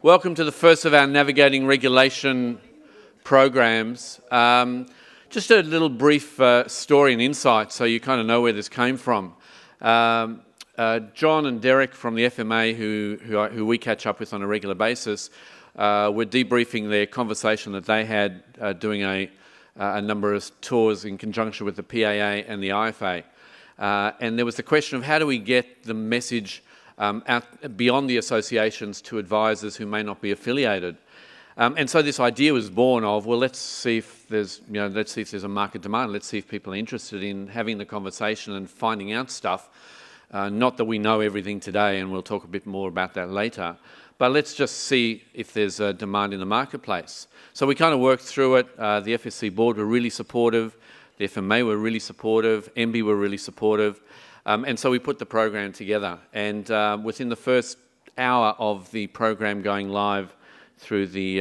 Welcome to the first of our Navigating Regulation programs. Just a little brief story and insight so you kind of know where this came from. John and Derek from the FMA, who we catch up with on a regular basis, were debriefing their conversation that they had doing a number of tours in conjunction with the PAA and the IFA. And there was the question of how do we get the message out beyond the associations to advisors who may not be affiliated. And so this idea was born of, well, let's see if there's a market demand. Let's see if people are interested in having the conversation and finding out stuff. Not that we know everything today, and we'll talk a bit more about that later. But let's just see if there's a demand in the marketplace. So we kind of worked through it. The FSC board were really supportive. The FMA were really supportive. MB were really supportive. And so we put the program together. And within the first hour of the program going live through the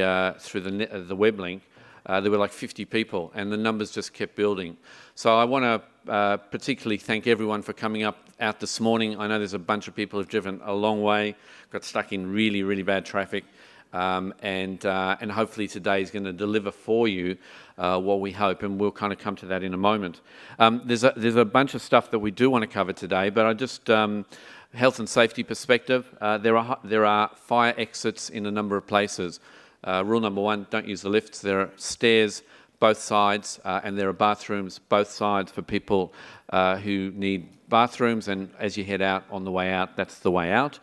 web link, there were like 50 people, and the numbers just kept building. So I want to particularly thank everyone for coming out this morning. I know there's a bunch of people who've driven a long way, got stuck in really, really bad traffic, and hopefully today is going to deliver for you what we hope, and we'll kind of come to that in a moment. There's a bunch of stuff that we do want to cover today, but I just health and safety perspective. There are fire exits in a number of places. Rule number one: don't use the lifts. There are stairs both sides, and there are bathrooms both sides for people who need bathrooms. And as you head out on the way out, that's the way out.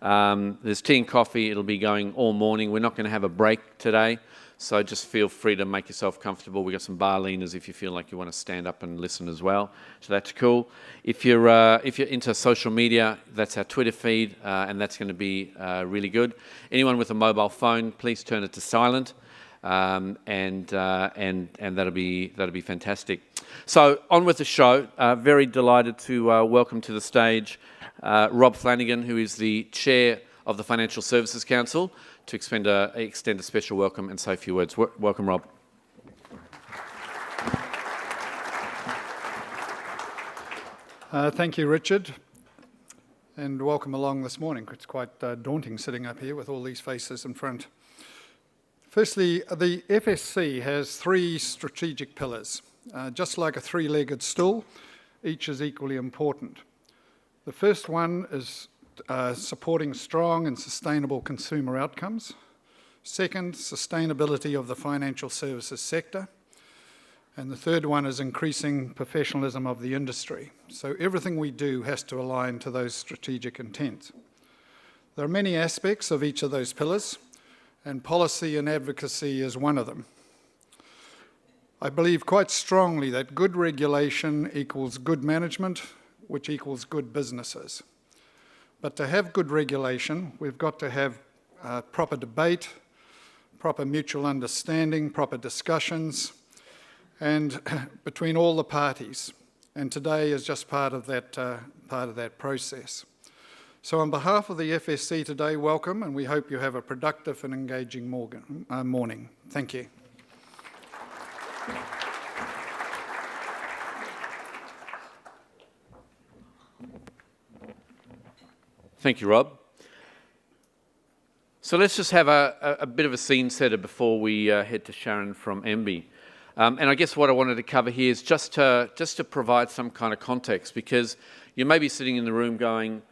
There's tea and coffee. It'll be going all morning. We're not going to have a break today, so just feel free to make yourself comfortable. We've got some bar leaners if you feel like you want to stand up and listen as well. So that's cool. If you're into social media, that's our Twitter feed, and that's going to be really good. Anyone with a mobile phone, please turn it to silent, and that'll be fantastic. So on with the show. Very delighted to welcome to the stage Rob Flanagan, who is the chair of the Financial Services Council, to extend a special welcome and say a few words. Welcome, Rob. Thank you, Richard, and welcome along this morning. It's quite daunting sitting up here with all these faces in front. Firstly, the FSC has three strategic pillars. Just like a three-legged stool, each is equally important. The first one is supporting strong and sustainable consumer outcomes. Second, sustainability of the financial services sector. And the third one is increasing professionalism of the industry. So everything we do has to align to those strategic intents. There are many aspects of each of those pillars, and policy and advocacy is one of them. I believe quite strongly that good regulation equals good management, which equals good businesses. But to have good regulation, we've got to have proper debate, proper mutual understanding, proper discussions, and between all the parties. And today is just part of that process. So on behalf of the FSC today, welcome, and we hope you have a productive and engaging morning. Thank you. Thank you, Rob. So let's just have a bit of a scene setter before we head to Sharon from MB. And I guess what I wanted to cover here is just to provide some kind of context, because you may be sitting in the room going,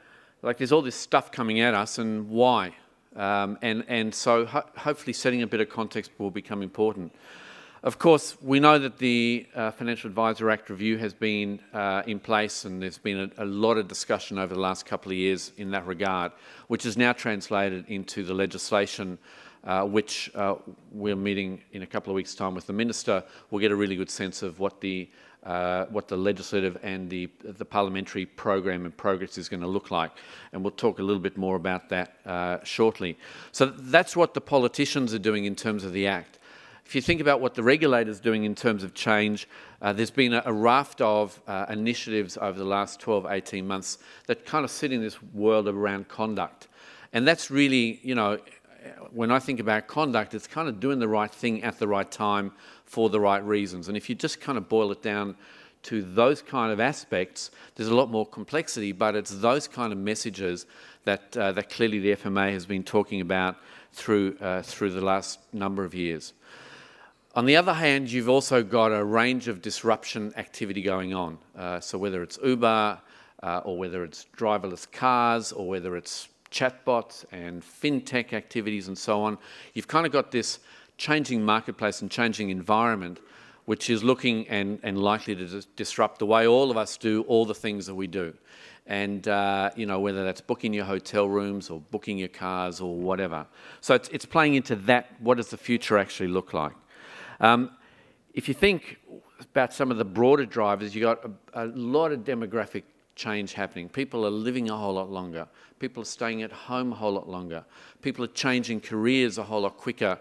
like, there's all this stuff coming at us, and why? And so hopefully setting a bit of context will become important. Of course, we know that the Financial Advisor Act review has been in place, and there's been a lot of discussion over the last couple of years in that regard, which is now translated into the legislation, which we're meeting in a couple of weeks' time with the Minister. We'll get a really good sense of what the legislative and the parliamentary program and progress is going to look like, and we'll talk a little bit more about that shortly. So that's what the politicians are doing in terms of the Act. If you think about what the regulator's doing in terms of change, there's been a raft of initiatives over the last 12, 18 months that kind of sit in this world around conduct. And that's really, when I think about conduct, it's kind of doing the right thing at the right time for the right reasons. And if you just kind of boil it down to those kind of aspects, there's a lot more complexity, but it's those kind of messages that, that clearly the FMA has been talking about through the last number of years. On the other hand, you've also got a range of disruption activity going on. So whether it's Uber, or whether it's driverless cars, or whether it's chatbots and fintech activities and so on, you've kind of got this changing marketplace and changing environment, which is looking and likely to disrupt the way all of us do all the things that we do. And, you know, whether that's booking your hotel rooms or booking your cars or whatever. So it's playing into that, what does the future actually look like? If you think about some of the broader drivers, you've got a lot of demographic change happening. People are living a whole lot longer. People are staying at home a whole lot longer. People are changing careers a whole lot quicker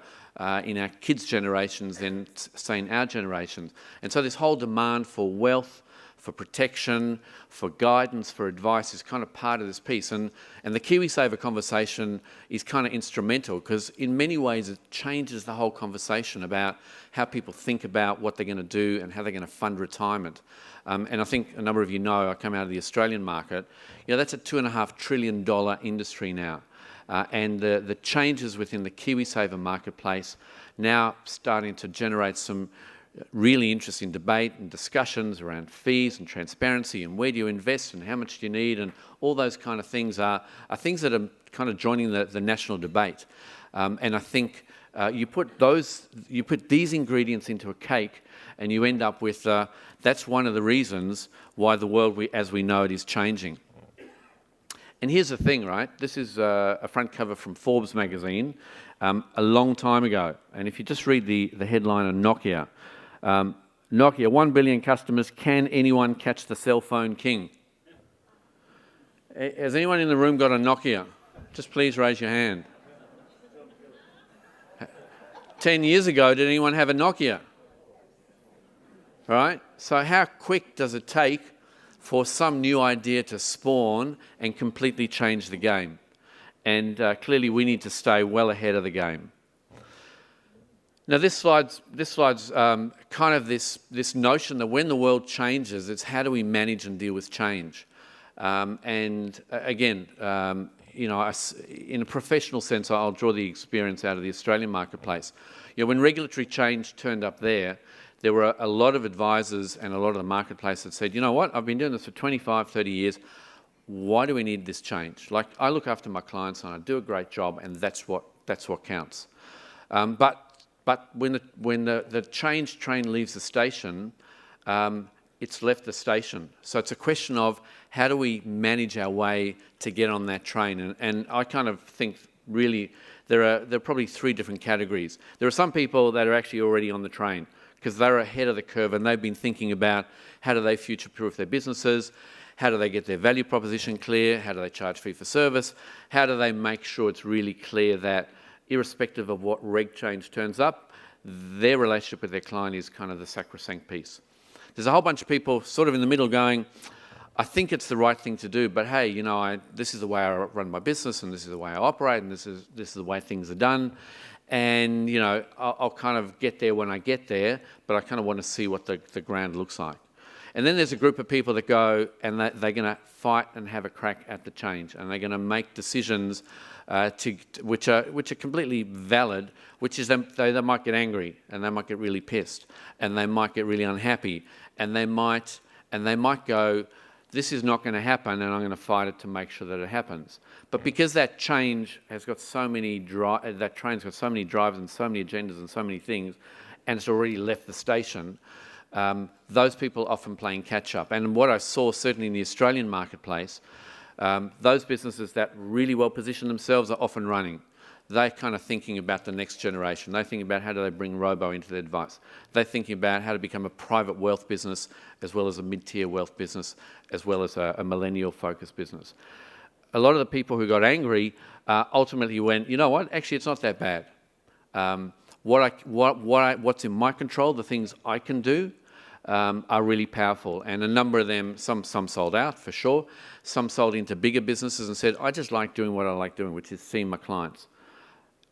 in our kids' generations than, say, in our generations. And so this whole demand for wealth, for protection, for guidance, for advice is kind of part of this piece. And the KiwiSaver conversation is kind of instrumental because in many ways it changes the whole conversation about how people think about what they're going to do and how they're going to fund retirement. And I think a number of you know I come out of the Australian market. You know, that's a $2.5 trillion industry now. And the changes within the KiwiSaver marketplace now starting to generate some really interesting debate and discussions around fees and transparency and where do you invest and how much do you need, and all those kind of things are things that are kind of joining the national debate. And I think you put these ingredients into a cake and you end up with, that's one of the reasons why the world as we know it is changing. And here's the thing, right? This is a front cover from Forbes magazine a long time ago. And if you just read the headline on Nokia, Nokia, 1 billion customers, can anyone catch the cell phone king? Has anyone in the room got a Nokia? Just please raise your hand. 10 years ago, did anyone have a Nokia? Right? So how quick does it take for some new idea to spawn and completely change the game? And clearly we need to stay well ahead of the game. Now this slide's kind of this notion that when the world changes, it's how do we manage and deal with change? And again, you know, in a professional sense, I'll draw the experience out of the Australian marketplace. You know, when regulatory change turned up there were a lot of advisors and a lot of the marketplace that said, you know what, I've been doing this for 25, 30 years. Why do we need this change? Like, I look after my clients and I do a great job, and that's what counts. But when the change train leaves the station, it's left the station. So it's a question of how do we manage our way to get on that train? And I kind of think really there are probably three different categories. There are some people that are actually already on the train because they're ahead of the curve and they've been thinking about how do they future-proof their businesses, how do they get their value proposition clear, how do they charge fee for service, how do they make sure it's really clear that irrespective of what reg change turns up, their relationship with their client is kind of the sacrosanct piece. There's a whole bunch of people sort of in the middle going, I think it's the right thing to do, but hey, you know, this is the way I run my business, and this is the way I operate, and this is the way things are done. And, you know, I'll kind of get there when I get there, but I kind of want to see what the ground looks like. And then there's a group of people that go and they're going to fight and have a crack at the change, and they're going to make decisions which are completely valid, which is they might get angry and they might get really pissed and they might get really unhappy and they might go, this is not going to happen and I'm going to fight it to make sure that it happens. But because that change has got so many that train's got so many drivers and so many agendas and so many things, and it's already left the station, those people often playing catch up. And what I saw certainly in the Australian marketplace, those businesses that really well position themselves are often running. They're kind of thinking about the next generation. They're thinking about how do they bring robo into their advice. They're thinking about how to become a private wealth business as well as a mid-tier wealth business as well as a millennial-focused business. A lot of the people who got angry ultimately went, you know what, actually it's not that bad. What's in my control, the things I can do, are really powerful. And a number of them, some sold out for sure, some sold into bigger businesses and said, I just like doing what I like doing, which is seeing my clients.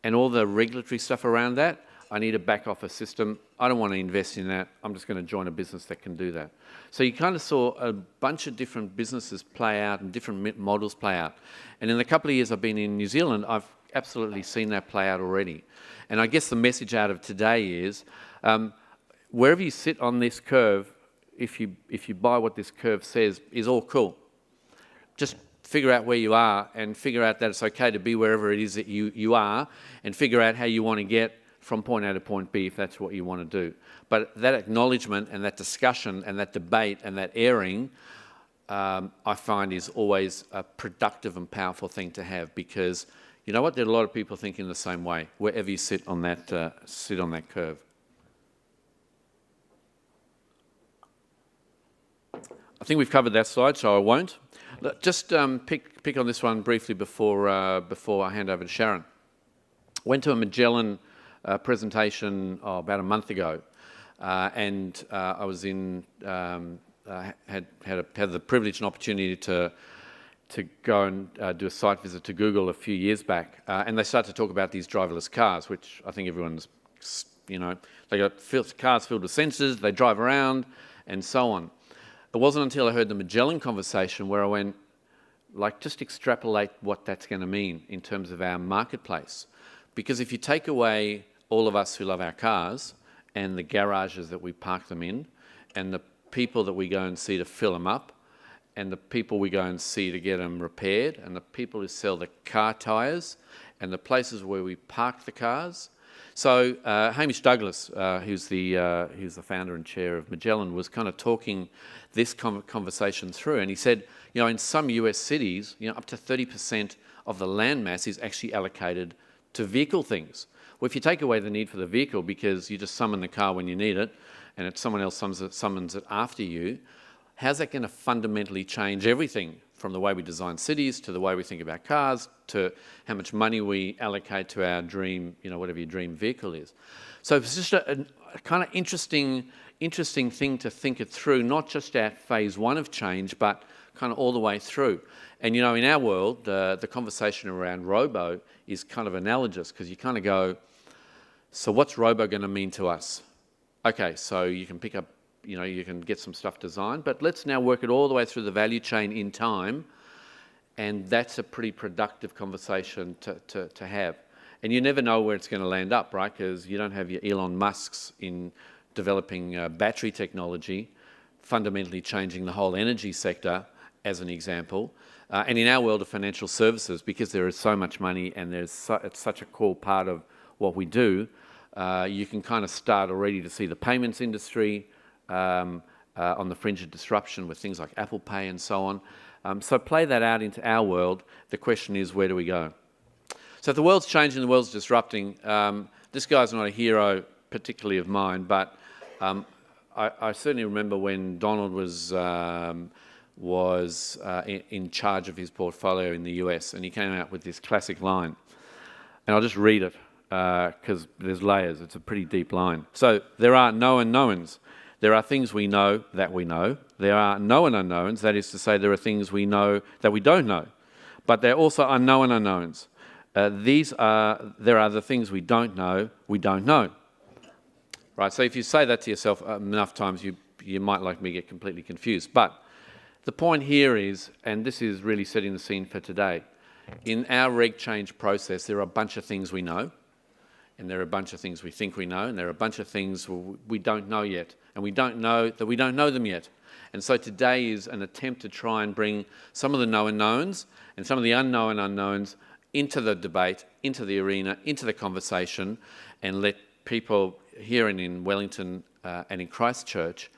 And all the regulatory stuff around that, I need a back office system. I don't want to invest in that. I'm just going to join a business that can do that. So you kind of saw a bunch of different businesses play out and different models play out. And in the couple of years I've been in New Zealand, I've absolutely seen that play out already. And I guess the message out of today is, wherever you sit on this curve, if you buy what this curve says, is all cool. Just figure out where you are and figure out that it's okay to be wherever it is that you are, and figure out how you want to get from point A to point B if that's what you want to do. But that acknowledgement and that discussion and that debate and that airing, I find is always a productive and powerful thing to have, because you know what? There are a lot of people thinking the same way, wherever you sit on that curve. I think we've covered that slide, so I won't. Just pick on this one briefly before I hand over to Sharon. Went to a Magellan presentation about a month ago, and I was in had the privilege and opportunity to go and do a site visit to Google a few years back, and they started to talk about these driverless cars, which I think everyone's, they got cars filled with sensors, they drive around, and so on. It wasn't until I heard the Magellan conversation where I went, just extrapolate what that's going to mean in terms of our marketplace. Because if you take away all of us who love our cars and the garages that we park them in, and the people that we go and see to fill them up, and the people we go and see to get them repaired, and the people who sell the car tyres, and the places where we park the cars. So Hamish Douglas, who's the founder and chair of Magellan, was kind of talking this conversation through, and he said, in some US cities, up to 30% of the land mass is actually allocated to vehicle things. Well, if you take away the need for the vehicle because you just summon the car when you need it, and it's someone else summons it after you, how's that going to fundamentally change everything from the way we design cities to the way we think about cars to how much money we allocate to our dream, whatever your dream vehicle is. So it's just a kind of interesting thing to think it through, not just at phase one of change, but kind of all the way through. And in our world, the conversation around robo is kind of analogous, because you kind of go, so what's robo going to mean to us? Okay, so you can pick up, you can get some stuff designed, but let's now work it all the way through the value chain in time, and that's a pretty productive conversation to have. And you never know where it's going to land up, right? Because you don't have your Elon Musks in developing battery technology, fundamentally changing the whole energy sector, as an example. And in our world of financial services, because there is so much money and it's such a core part of what we do, you can kind of start already to see the payments industry on the fringe of disruption with things like Apple Pay and so on. So play that out into our world. The question is, where do we go? So if the world's changing, the world's disrupting. This guy's not a hero particularly of mine, but I certainly remember when Donald was in charge of his portfolio in the US, and he came out with this classic line. And I'll just read it, because there's layers. It's a pretty deep line. So there are known knowns. There are things we know that we know. There are known unknowns. That is to say, there are things we know that we don't know. But there are also unknown unknowns. There are the things we don't know, Right, so if you say that to yourself enough times, you might, like me, get completely confused. But the point here is, and this is really setting the scene for today, in our reg change process, there are a bunch of things we know, and there are a bunch of things we think we know, and there are a bunch of things we don't know yet, and we don't know that we don't know them yet. And so today is an attempt to try and bring some of the known knowns and some of the unknown unknowns into the debate, into the arena, into the conversation, and let people here and in Wellington and in Christchurch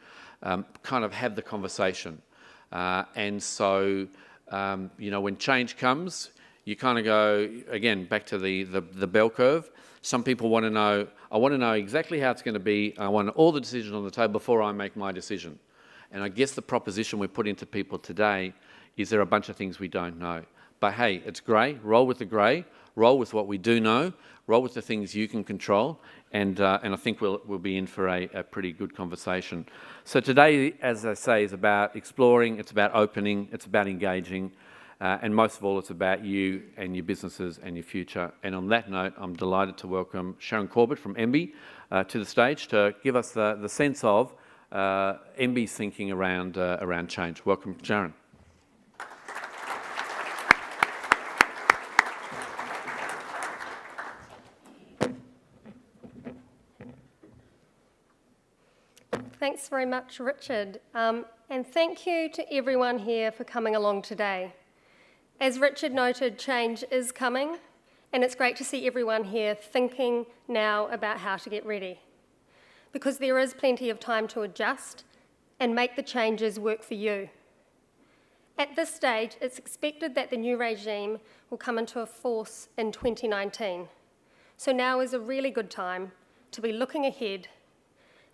kind of have the conversation. And so, when change comes, you kind of go, again, back to the bell curve. Some people want to know, I want to know exactly how it's going to be. I want all the decisions on the table before I make my decision. And I guess the proposition we put into people today is there are a bunch of things we don't know. But hey, it's grey. Roll with the grey. Roll with what we do know. Roll with the things you can control. And I think we'll be in for a pretty good conversation. So today, as I say, is about exploring. It's about opening. It's about engaging. and most of all, it's about you and your businesses and your future. And on that note, I'm delighted to welcome Sharon Corbett from MB to the stage to give us the sense of MB's thinking around change. Welcome, Sharon. Thanks very much, Richard. And thank you to everyone here for coming along today. As Richard noted, change is coming, and it's great to see everyone here thinking now about how to get ready, because there is plenty of time to adjust and make the changes work for you. At this stage, it's expected that the new regime will come into force in 2019. So now is a really good time to be looking ahead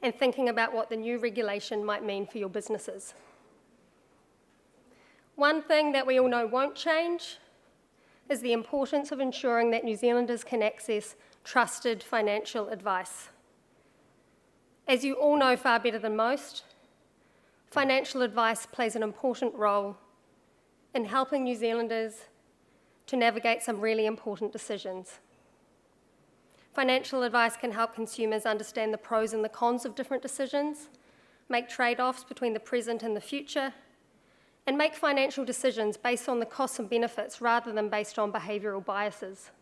and thinking about what the new regulation might mean for your businesses. One thing that we all know won't change is the importance of ensuring that New Zealanders can access trusted financial advice. As you all know far better than most, financial advice plays an important role in helping New Zealanders to navigate some really important decisions. Financial advice can help consumers understand the pros and the cons of different decisions, make trade-offs between the present and the future, and make financial decisions based on the costs and benefits rather than based on behavioural biases.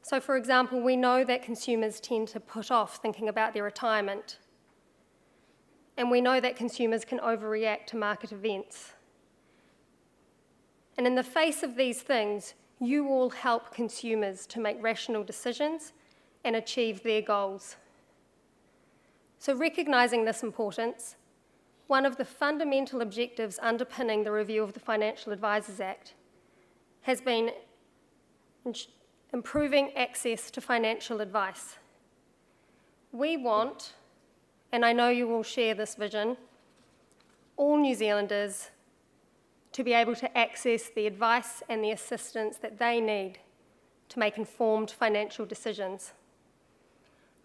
So, for example, we know that consumers tend to put off thinking about their retirement, and we know that consumers can overreact to market events. And in the face of these things, you all help consumers to make rational decisions and achieve their goals. So recognising this importance, one of the fundamental objectives underpinning the review of the Financial Advisors Act has been improving access to financial advice. We want, and I know you will share this vision, all New Zealanders to be able to access the advice and the assistance that they need to make informed financial decisions.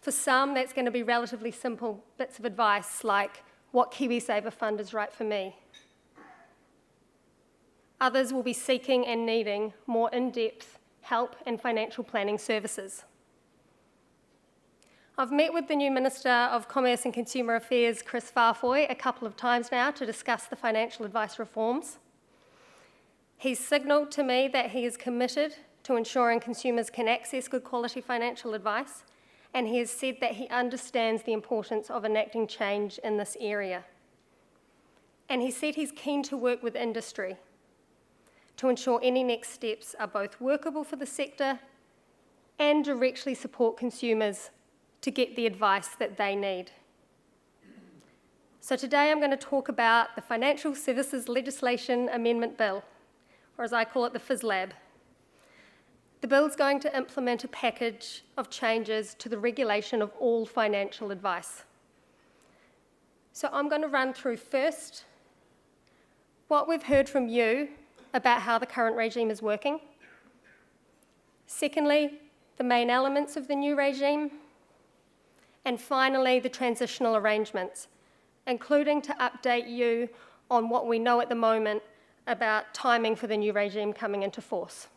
For some, that's going to be relatively simple bits of advice like, what KiwiSaver fund is right for me? Others will be seeking and needing more in-depth help and financial planning services. I've met with the new Minister of Commerce and Consumer Affairs, Chris Farfoy, a couple of times now to discuss the financial advice reforms. He's signalled to me that he is committed to ensuring consumers can access good quality financial advice, and he has said that he understands the importance of enacting change in this area. And he said he's keen to work with industry to ensure any next steps are both workable for the sector and directly support consumers to get the advice that they need. So today I'm going to talk about the Financial Services Legislation Amendment Bill, or as I call it, the FSLAB. The bill's going to implement a package of changes to the regulation of all financial advice. So I'm going to run through first what we've heard from you about how the current regime is working. Secondly, the main elements of the new regime. And finally, the transitional arrangements, including to update you on what we know at the moment about timing for the new regime coming into force.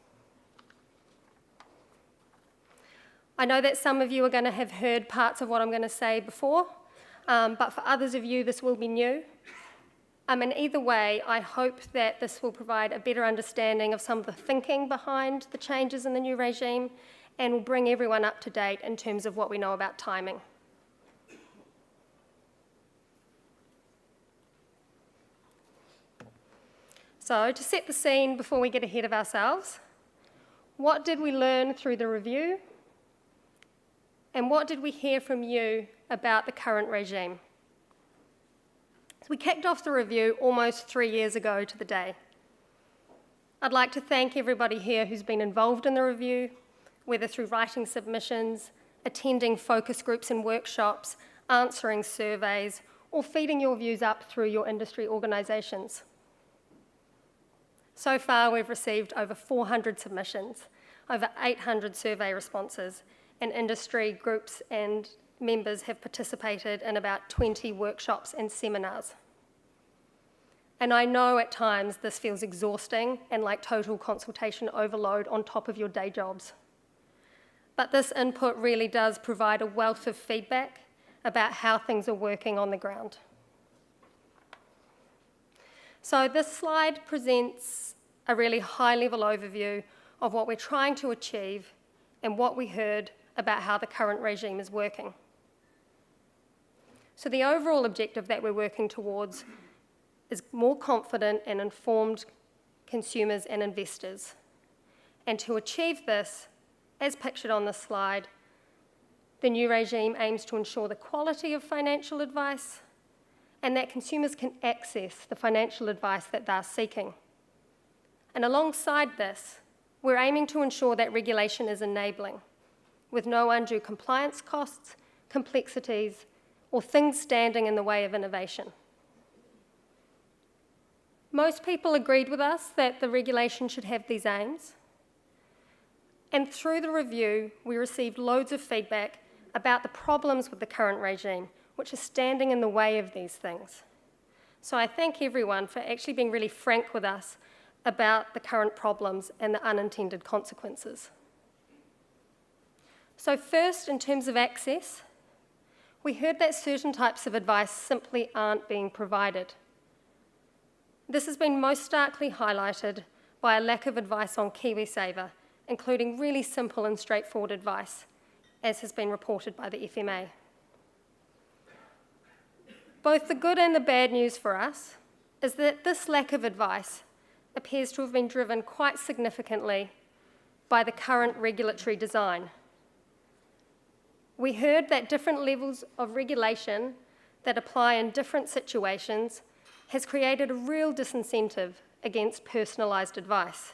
I know that some of you are going to have heard parts of what I'm going to say before, but for others of you, this will be new. And either way, I hope that this will provide a better understanding of some of the thinking behind the changes in the new regime and will bring everyone up to date in terms of what we know about timing. So, to set the scene before we get ahead of ourselves, what did we learn through the review? And what did we hear from you about the current regime? So we kicked off the review almost 3 years ago to the day. I'd like to thank everybody here who's been involved in the review, whether through writing submissions, attending focus groups and workshops, answering surveys, or feeding your views up through your industry organisations. So far, we've received over 400 submissions, over 800 survey responses, and industry groups and members have participated in about 20 workshops and seminars. And I know at times this feels exhausting and like total consultation overload on top of your day jobs. But this input really does provide a wealth of feedback about how things are working on the ground. So this slide presents a really high-level overview of what we're trying to achieve and what we heard about how the current regime is working. So the overall objective that we're working towards is more confident and informed consumers and investors. And to achieve this, as pictured on this slide, the new regime aims to ensure the quality of financial advice and that consumers can access the financial advice that they're seeking. And alongside this, we're aiming to ensure that regulation is enabling, with no undue compliance costs, complexities, or things standing in the way of innovation. Most people agreed with us that the regulation should have these aims. And through the review, we received loads of feedback about the problems with the current regime, which are standing in the way of these things. So I thank everyone for actually being really frank with us about the current problems and the unintended consequences. So first, in terms of access, we heard that certain types of advice simply aren't being provided. This has been most starkly highlighted by a lack of advice on KiwiSaver, including really simple and straightforward advice, as has been reported by the FMA. Both the good and the bad news for us is that this lack of advice appears to have been driven quite significantly by the current regulatory design. We heard that different levels of regulation that apply in different situations has created a real disincentive against personalised advice.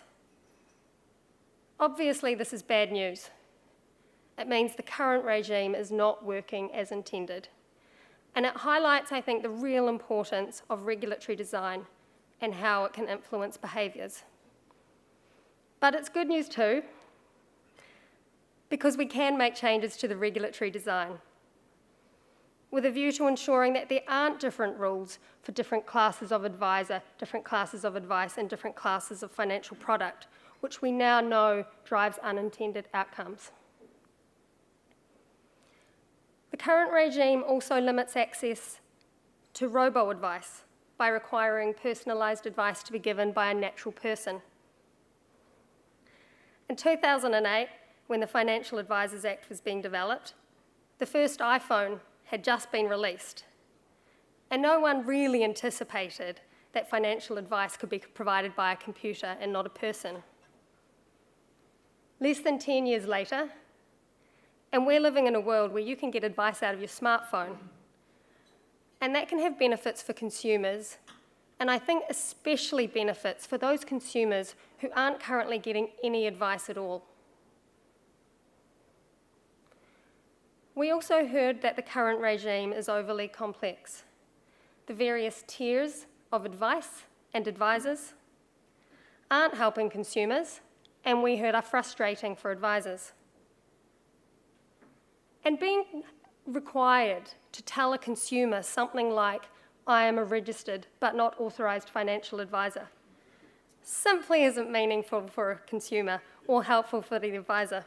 Obviously, this is bad news. It means the current regime is not working as intended. And it highlights, I think, the real importance of regulatory design and how it can influence behaviours. But it's good news too, because we can make changes to the regulatory design with a view to ensuring that there aren't different rules for different classes of advisor, different classes of advice, and different classes of financial product, which we now know drives unintended outcomes. The current regime also limits access to robo-advice by requiring personalised advice to be given by a natural person. In 2008, when the Financial Advisors Act was being developed, the first iPhone had just been released, and no one really anticipated that financial advice could be provided by a computer and not a person. Less than 10 years later, and we're living in a world where you can get advice out of your smartphone, and that can have benefits for consumers, and I think especially benefits for those consumers who aren't currently getting any advice at all. We also heard that the current regime is overly complex. The various tiers of advice and advisors aren't helping consumers, and we heard are frustrating for advisors. And being required to tell a consumer something like, I am a registered but not authorised financial advisor, simply isn't meaningful for a consumer or helpful for the advisor.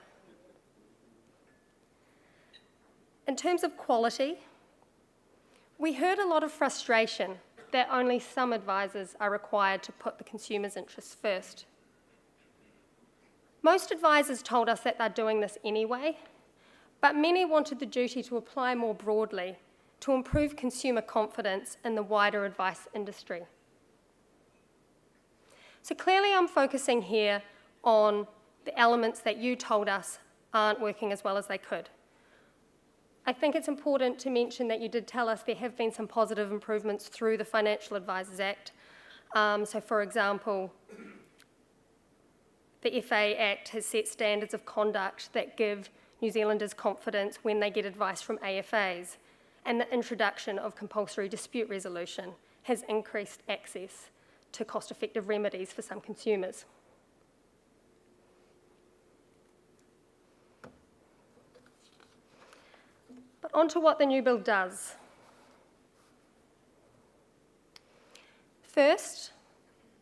In terms of quality, we heard a lot of frustration that only some advisors are required to put the consumer's interests first. Most advisors told us that they're doing this anyway, but many wanted the duty to apply more broadly to improve consumer confidence in the wider advice industry. So clearly I'm focusing here on the elements that you told us aren't working as well as they could. I think it's important to mention that you did tell us there have been some positive improvements through the Financial Advisors Act. So for example, the FA Act has set standards of conduct that give New Zealanders confidence when they get advice from AFAs, and the introduction of compulsory dispute resolution has increased access to cost-effective remedies for some consumers. But on to what the new bill does. First,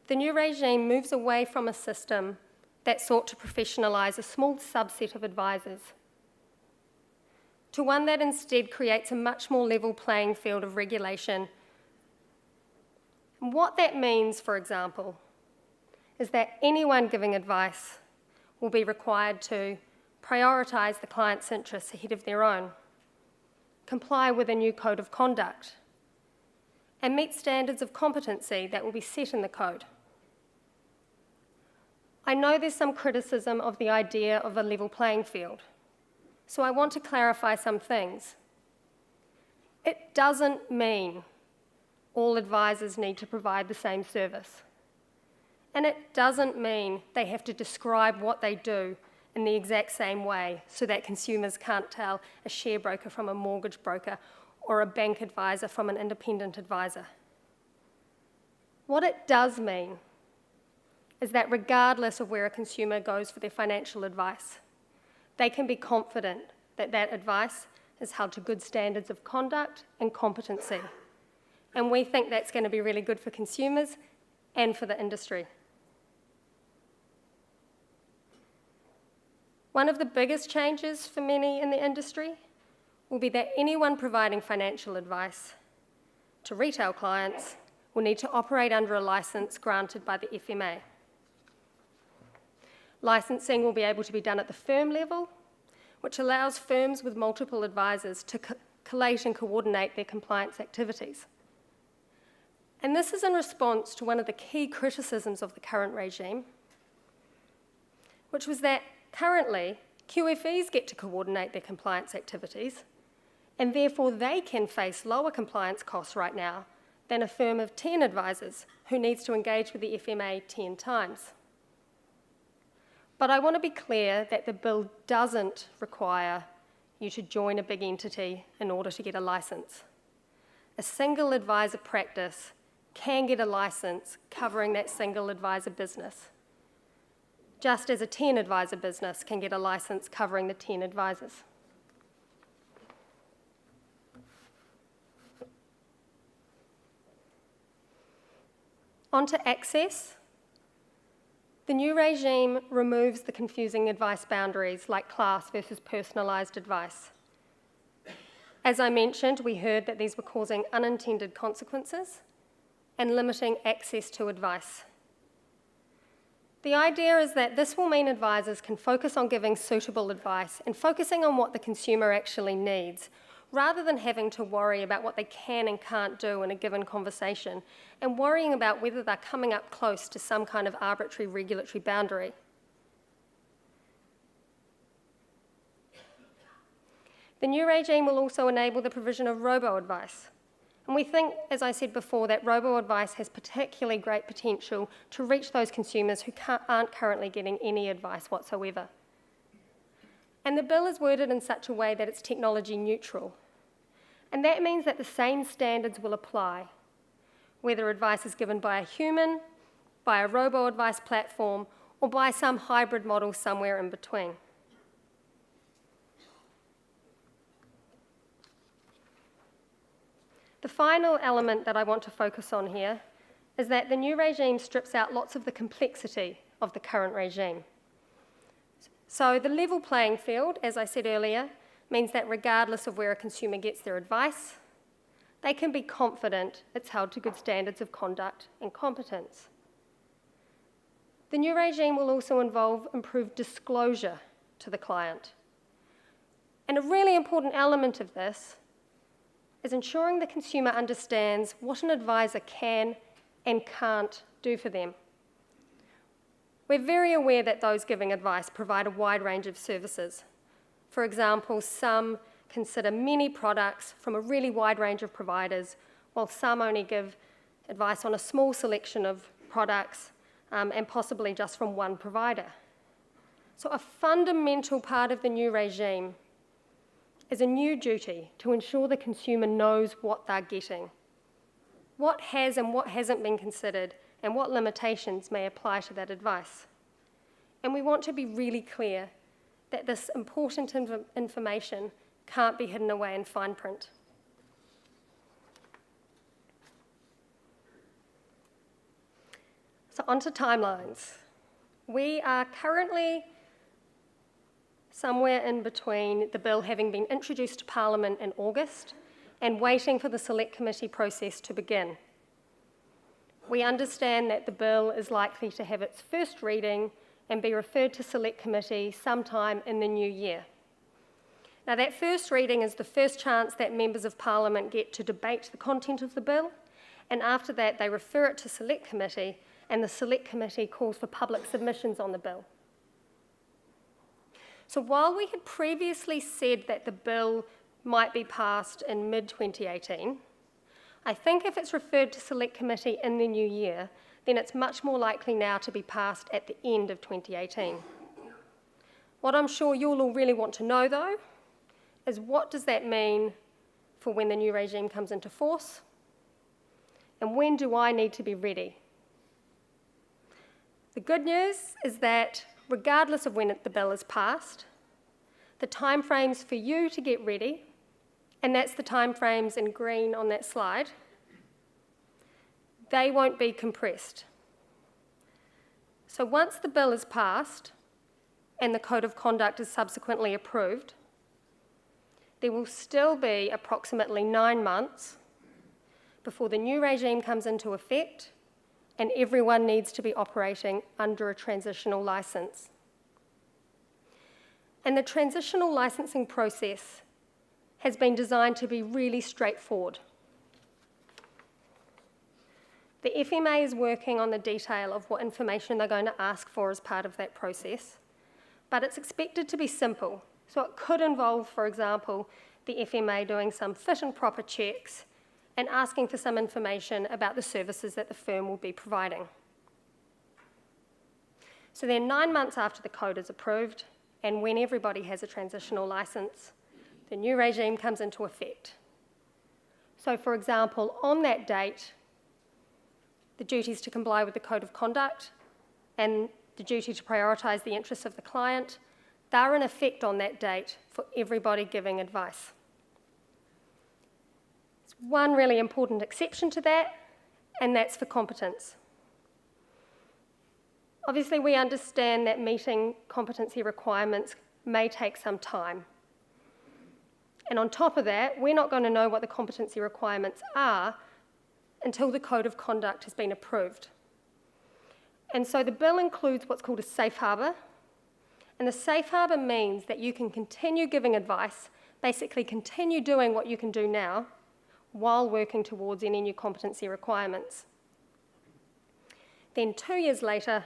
the new regime moves away from a system that sought to professionalise a small subset of advisors to one that instead creates a much more level playing field of regulation. And what that means, for example, is that anyone giving advice will be required to prioritise the client's interests ahead of their own, comply with a new code of conduct, and meet standards of competency that will be set in the code. I know there's some criticism of the idea of a level playing field, so I want to clarify some things. It doesn't mean all advisors need to provide the same service. And it doesn't mean they have to describe what they do in the exact same way so that consumers can't tell a share broker from a mortgage broker or a bank advisor from an independent advisor. What it does mean is that regardless of where a consumer goes for their financial advice, they can be confident that that advice is held to good standards of conduct and competency. And we think that's going to be really good for consumers and for the industry. One of the biggest changes for many in the industry will be that anyone providing financial advice to retail clients will need to operate under a licence granted by the FMA. Licensing will be able to be done at the firm level, which allows firms with multiple advisors to collate and coordinate their compliance activities. And this is in response to one of the key criticisms of the current regime, which was that currently QFEs get to coordinate their compliance activities, and therefore they can face lower compliance costs right now than a firm of 10 advisors who needs to engage with the FMA 10 times. But I want to be clear that the bill doesn't require you to join a big entity in order to get a licence. A single advisor practice can get a licence covering that single advisor business, just as a 10 advisor business can get a licence covering the 10 advisors. On to access. The new regime removes the confusing advice boundaries like class versus personalised advice. As I mentioned, we heard that these were causing unintended consequences and limiting access to advice. The idea is that this will mean advisors can focus on giving suitable advice and focusing on what the consumer actually needs, rather than having to worry about what they can and can't do in a given conversation and worrying about whether they're coming up close to some kind of arbitrary regulatory boundary. The new regime will also enable the provision of robo-advice. And we think, as I said before, that robo-advice has particularly great potential to reach those consumers who aren't currently getting any advice whatsoever. And the bill is worded in such a way that it's technology neutral. And that means that the same standards will apply, whether advice is given by a human, by a robo-advice platform, or by some hybrid model somewhere in between. The final element that I want to focus on here is that the new regime strips out lots of the complexity of the current regime. So the level playing field, as I said earlier, means that regardless of where a consumer gets their advice, they can be confident it's held to good standards of conduct and competence. The new regime will also involve improved disclosure to the client. And a really important element of this is ensuring the consumer understands what an advisor can and can't do for them. We're very aware that those giving advice provide a wide range of services. For example, some consider many products from a really wide range of providers, while some only give advice on a small selection of products and possibly just from one provider. So a fundamental part of the new regime is a new duty to ensure the consumer knows what they're getting, what has and what hasn't been considered, and what limitations may apply to that advice. And we want to be really clear that this important information can't be hidden away in fine print. So onto timelines. We are currently somewhere in between the bill having been introduced to Parliament in August and waiting for the Select Committee process to begin. We understand that the bill is likely to have its first reading and be referred to Select Committee sometime in the new year. Now, that first reading is the first chance that members of Parliament get to debate the content of the bill, and after that they refer it to Select Committee, and the Select Committee calls for public submissions on the bill. So while we had previously said that the bill might be passed in mid-2018, I think if it's referred to Select Committee in the new year, then it's much more likely now to be passed at the end of 2018. What I'm sure you'll all really want to know, though, is what does that mean for when the new regime comes into force? And when do I need to be ready? The good news is that regardless of when the bill is passed, the timeframes for you to get ready, and that's the timeframes in green on that slide, they won't be compressed. So once the bill is passed and the Code of Conduct is subsequently approved, there will still be approximately 9 months before the new regime comes into effect and everyone needs to be operating under a transitional licence. And the transitional licensing process has been designed to be really straightforward. The FMA is working on the detail of what information they're going to ask for as part of that process, but it's expected to be simple. So it could involve, for example, the FMA doing some fit and proper checks and asking for some information about the services that the firm will be providing. So then 9 months after the code is approved, and when everybody has a transitional licence, the new regime comes into effect. So for example, on that date, the duties to comply with the Code of Conduct and the duty to prioritise the interests of the client, they're in effect on that date for everybody giving advice. There's one really important exception to that, and that's for competence. Obviously, we understand that meeting competency requirements may take some time. And on top of that, we're not going to know what the competency requirements are until the Code of Conduct has been approved. And so the bill includes what's called a safe harbour, and the safe harbour means that you can continue giving advice, basically continue doing what you can do now, while working towards any new competency requirements. Then 2 years later,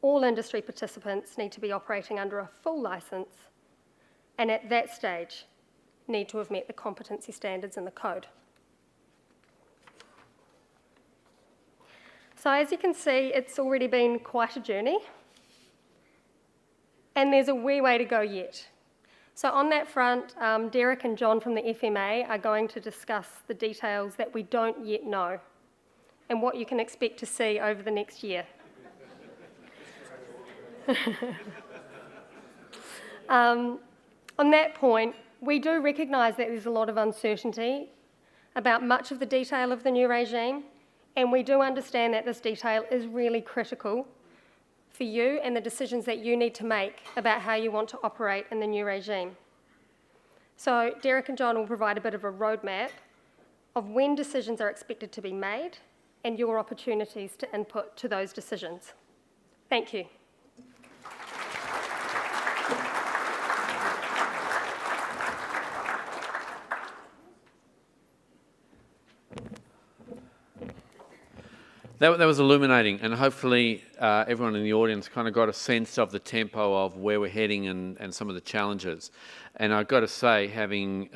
all industry participants need to be operating under a full licence, and at that stage, need to have met the competency standards in the code. So as you can see, it's already been quite a journey, and there's a wee way to go yet. So on that front, Derek and John from the FMA are going to discuss the details that we don't yet know and what you can expect to see over the next year. On that point, we do recognise that there's a lot of uncertainty about much of the detail of the new regime, and we do understand that this detail is really critical for you and the decisions that you need to make about how you want to operate in the new regime. So Derek and John will provide a bit of a roadmap of when decisions are expected to be made and your opportunities to input to those decisions. Thank you. That was illuminating, and hopefully everyone in the audience kind of got a sense of the tempo of where we're heading and some of the challenges. And I've got to say, having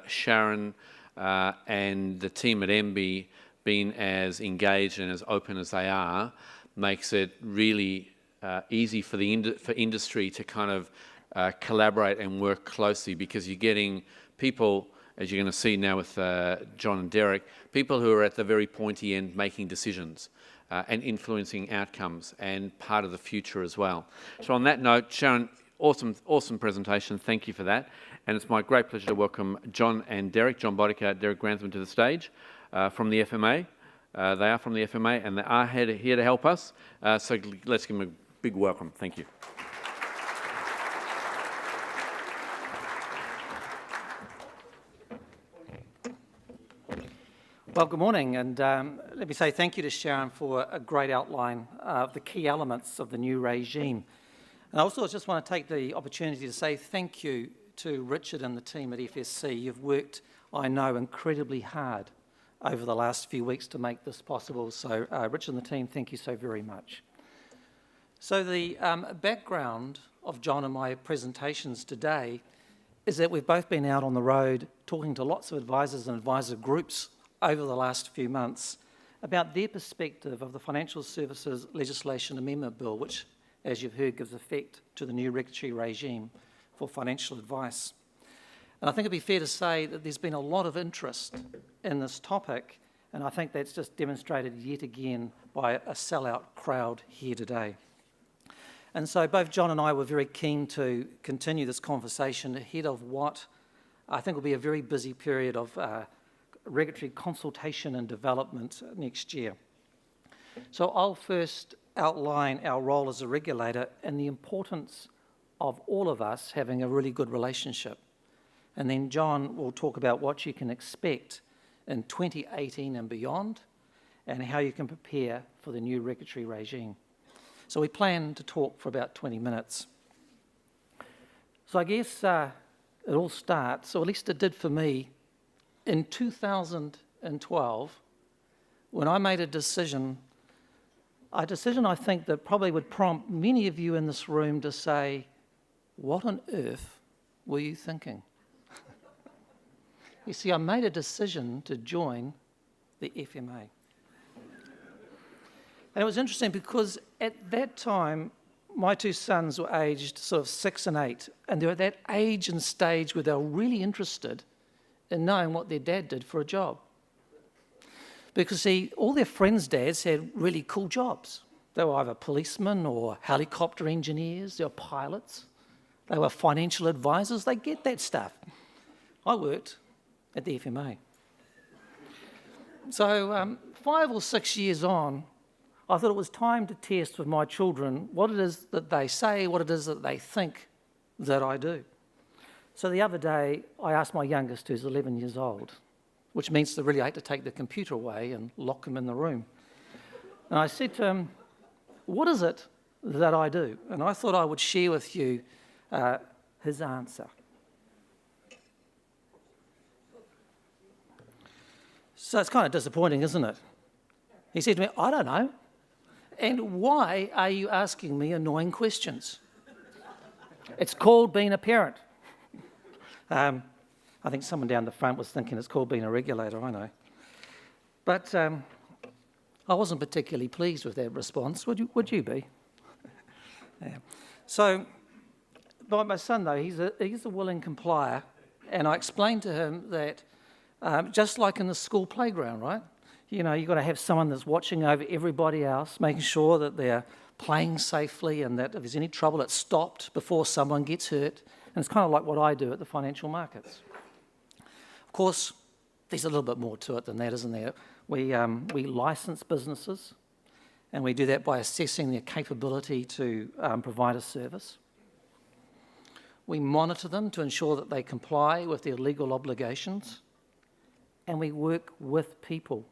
Sharon and the team at MB being as engaged and as open as they are, makes it really easy for industry to kind of collaborate and work closely, because you're getting people, as you're going to see now with John and Derek, people who are at the very pointy end making decisions and influencing outcomes and part of the future as well. So on that note, Sharon, awesome presentation. Thank you for that. And it's my great pleasure to welcome John and Derek, John Boddicker, Derek Grantham to the stage from the FMA. They are from the FMA and they are here to help us. So let's give them a big welcome. Thank you. Well, good morning, and let me say thank you to Sharon for a great outline of the key elements of the new regime. And I also just want to take the opportunity to say thank you to Richard and the team at FSC. You've worked, I know, incredibly hard over the last few weeks to make this possible. So Richard and the team, thank you so very much. So the background of John and my presentations today is that we've both been out on the road talking to lots of advisors and advisor groups over the last few months about their perspective of the Financial Services Legislation Amendment Bill, which, as you've heard, gives effect to the new regulatory regime for financial advice. And I think it'd be fair to say that there's been a lot of interest in this topic, and I think that's just demonstrated yet again by a sellout crowd here today. And so both John and I were very keen to continue this conversation ahead of what I think will be a very busy period of regulatory consultation and development next year. So I'll first outline our role as a regulator and the importance of all of us having a really good relationship. And then John will talk about what you can expect in 2018 and beyond and how you can prepare for the new regulatory regime. So we plan to talk for about 20 minutes. So I guess it all starts, or at least it did for me, in 2012, when I made a decision I think that probably would prompt many of you in this room to say, what on earth were you thinking? You see, I made a decision to join the FMA. And it was interesting because at that time, my two sons were aged sort of 6 and 8, and they were at that age and stage where they were really interested in knowing what their dad did for a job. Because, see, all their friends' dads had really cool jobs. They were either policemen or helicopter engineers, they were pilots, they were financial advisors, they get that stuff. I worked at the FMA. So 5 or 6 years on, I thought it was time to test with my children what it is that they say, what it is that they think that I do. So the other day, I asked my youngest, who's 11 years old, which means they really hate to take the computer away and lock him in the room. And I said to him, what is it that I do? And I thought I would share with you his answer. So it's kind of disappointing, isn't it? He said to me, I don't know. And why are you asking me annoying questions? It's called being a parent. I think someone down the front was thinking it's called being a regulator, I know. But I wasn't particularly pleased with that response. Would you be? Yeah. So, but my son, though, he's a willing complier, and I explained to him that just like in the school playground, right? You know, you've got to have someone that's watching over everybody else, making sure that they're playing safely and that if there's any trouble, it's stopped before someone gets hurt. And it's kind of like what I do at the financial markets. Of course, there's a little bit more to it than that, isn't there? We license businesses, and we do that by assessing their capability to provide a service. We monitor them to ensure that they comply with their legal obligations, and we work with people.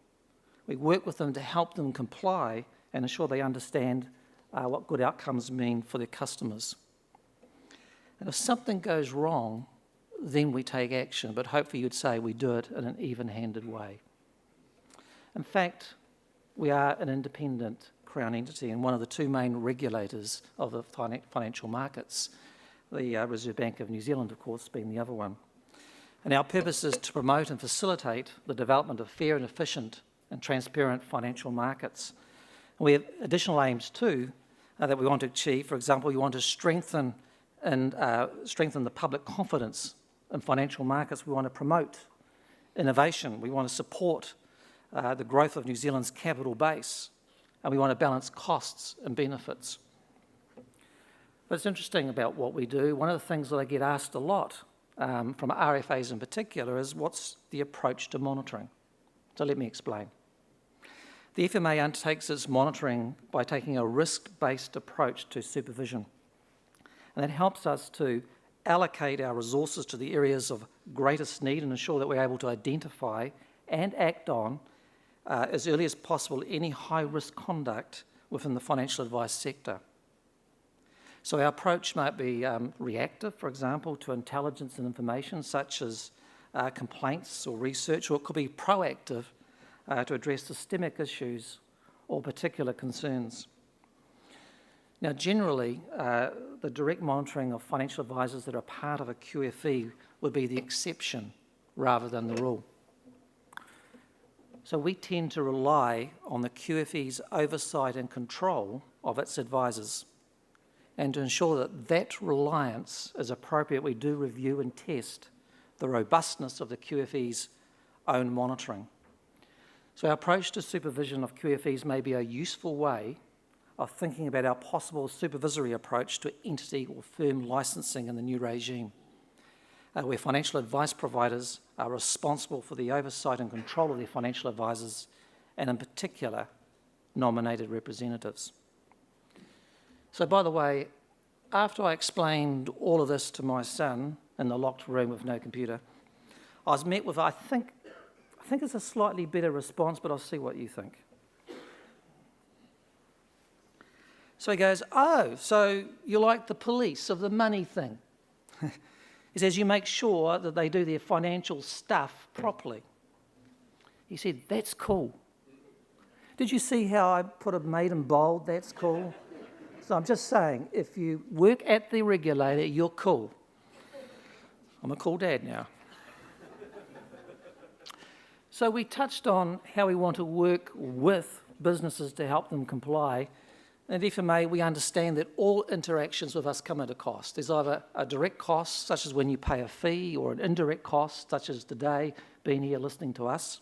We work with them to help them comply and ensure they understand what good outcomes mean for their customers. And if something goes wrong, then we take action, but hopefully you'd say we do it in an even-handed way. In fact, we are an independent Crown entity and one of the two main regulators of the financial markets, the Reserve Bank of New Zealand, of course, being the other one. And our purpose is to promote and facilitate the development of fair and efficient and transparent financial markets. And we have additional aims too that we want to achieve. For example, we want to strengthen the public confidence in financial markets. We want to promote innovation. We want to support the growth of New Zealand's capital base, and we want to balance costs and benefits. But it's interesting about what we do. One of the things that I get asked a lot from RFAs in particular is what's the approach to monitoring? So let me explain. The FMA undertakes its monitoring by taking a risk-based approach to supervision. And that helps us to allocate our resources to the areas of greatest need and ensure that we're able to identify and act on as early as possible any high-risk conduct within the financial advice sector. So our approach might be reactive, for example, to intelligence and information such as complaints or research, or it could be proactive to address systemic issues or particular concerns. Now, generally, the direct monitoring of financial advisors that are part of a QFE would be the exception rather than the rule. So we tend to rely on the QFE's oversight and control of its advisors. And to ensure that that reliance is appropriate, we do review and test the robustness of the QFE's own monitoring. So our approach to supervision of QFEs may be a useful way of thinking about our possible supervisory approach to entity or firm licensing in the new regime, where financial advice providers are responsible for the oversight and control of their financial advisors, and in particular, nominated representatives. So, by the way, after I explained all of this to my son in the locked room with no computer, I was met with, I think it's a slightly better response, but I'll see what you think. So he goes, "Oh, so you're like the police of the money thing." He says, "You make sure that they do their financial stuff properly." He said, "That's cool. Did you see how I put it made in bold? That's cool." So I'm just saying, if you work at the regulator, you're cool. I'm a cool dad now. So we touched on how we want to work with businesses to help them comply. And at FMA, we understand that all interactions with us come at a cost. There's either a direct cost, such as when you pay a fee, or an indirect cost, such as today, being here listening to us.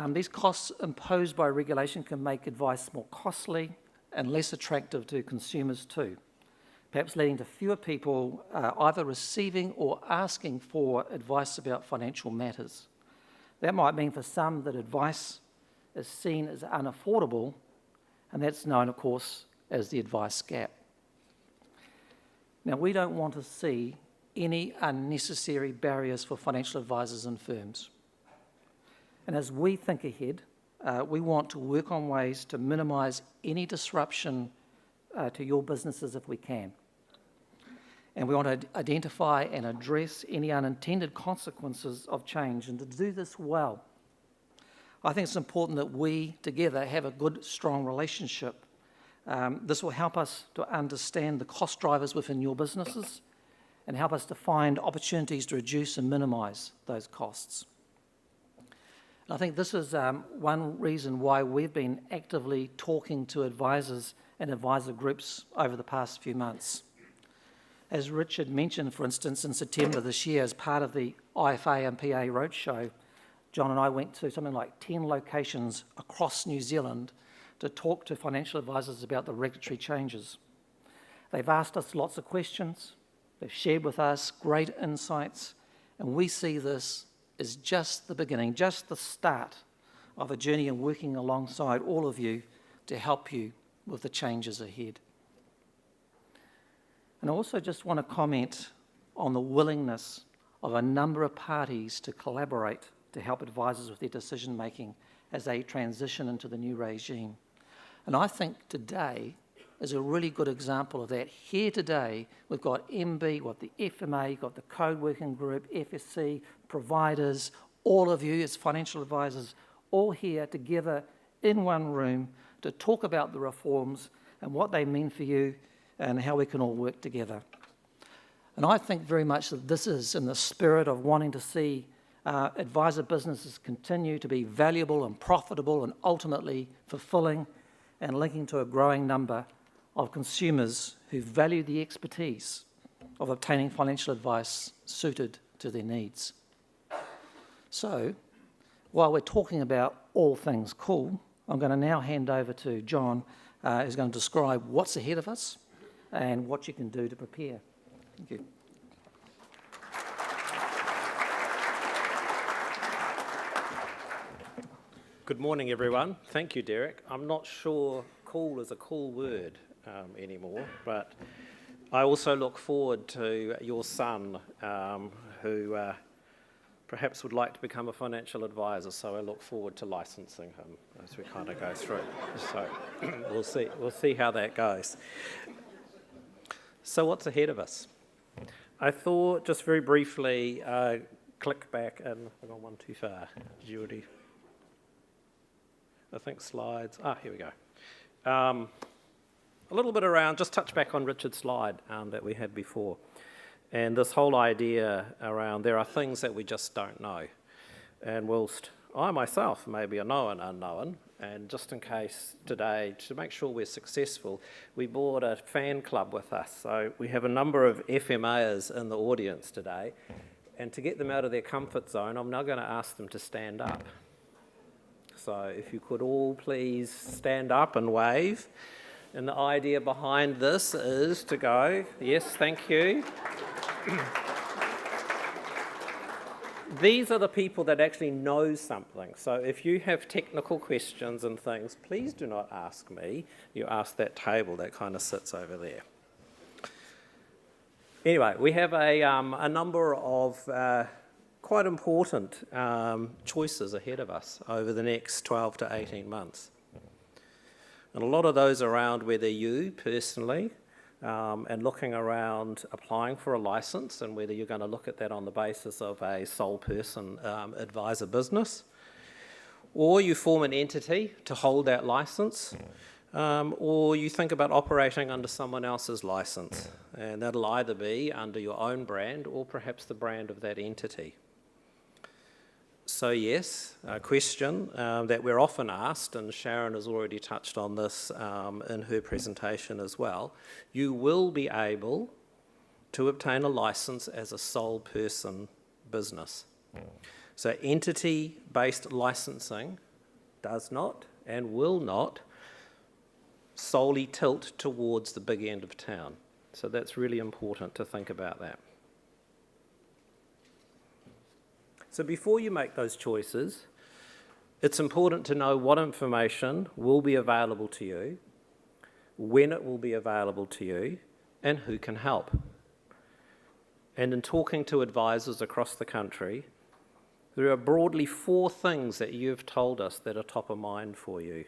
These costs imposed by regulation can make advice more costly and less attractive to consumers too, perhaps leading to fewer people either receiving or asking for advice about financial matters. That might mean for some that advice is seen as unaffordable, and that's known, of course, as the advice gap. Now, we don't want to see any unnecessary barriers for financial advisors and firms. And as we think ahead, we want to work on ways to minimise any disruption to your businesses if we can. And we want to identify and address any unintended consequences of change. And to do this well, I think it's important that we together have a good, strong relationship. This will help us to understand the cost drivers within your businesses and help us to find opportunities to reduce and minimise those costs. And I think this is one reason why we've been actively talking to advisors and advisor groups over the past few months. As Richard mentioned, for instance, in September this year, as part of the IFA and PA Roadshow, John and I went to something like 10 locations across New Zealand to talk to financial advisors about the regulatory changes. They've asked us lots of questions, they've shared with us great insights, and we see this as just the beginning, just the start of a journey in working alongside all of you to help you with the changes ahead. And I also just want to comment on the willingness of a number of parties to collaborate to help advisors with their decision making as they transition into the new regime. And I think today is a really good example of that. Here today, we've got MB, we've got the FMA, we've got the Code Working Group, FSC, providers, all of you as financial advisors, all here together in one room to talk about the reforms and what they mean for you and how we can all work together. And I think very much that this is in the spirit of wanting to see advisor businesses continue to be valuable and profitable and ultimately fulfilling and linking to a growing number of consumers who value the expertise of obtaining financial advice suited to their needs. So, while we're talking about all things cool, I'm going to now hand over to John, who's going to describe what's ahead of us and what you can do to prepare. Thank you. Good morning, everyone. Thank you, Derek. I'm not sure cool is a cool word anymore, but I also look forward to your son who perhaps would like to become a financial advisor, so I look forward to licensing him as we kind of go through. So we'll see how that goes. So what's ahead of us? I thought just very briefly, click back and I've gone one too far. Did you already? I think slides, here we go. A little bit around, just touch back on Richard's slide that we had before. And this whole idea around there are things that we just don't know. And whilst I myself may be a known unknown, and just in case today, to make sure we're successful, we brought a fan club with us. So we have a number of FMAers in the audience today. And to get them out of their comfort zone, I'm now going to ask them to stand up. So if you could all please stand up and wave. And the idea behind this is to go, yes, thank you. These are the people that actually know something. So if you have technical questions and things, please do not ask me. You ask that table that kind of sits over there. Anyway, we have a number of quite important choices ahead of us over the next 12 to 18 months. And a lot of those around whether you personally and looking around applying for a license and whether you're going to look at that on the basis of a sole person advisor business, or you form an entity to hold that license, or you think about operating under someone else's license. And that'll either be under your own brand or perhaps the brand of that entity. So yes, a question that we're often asked, and Sharon has already touched on this in her presentation as well, you will be able to obtain a license as a sole person business. So entity-based licensing does not and will not solely tilt towards the big end of town. So that's really important to think about that. So before you make those choices, it's important to know what information will be available to you, when it will be available to you, and who can help. And in talking to advisors across the country, there are broadly 4 things that you've told us that are top of mind for you.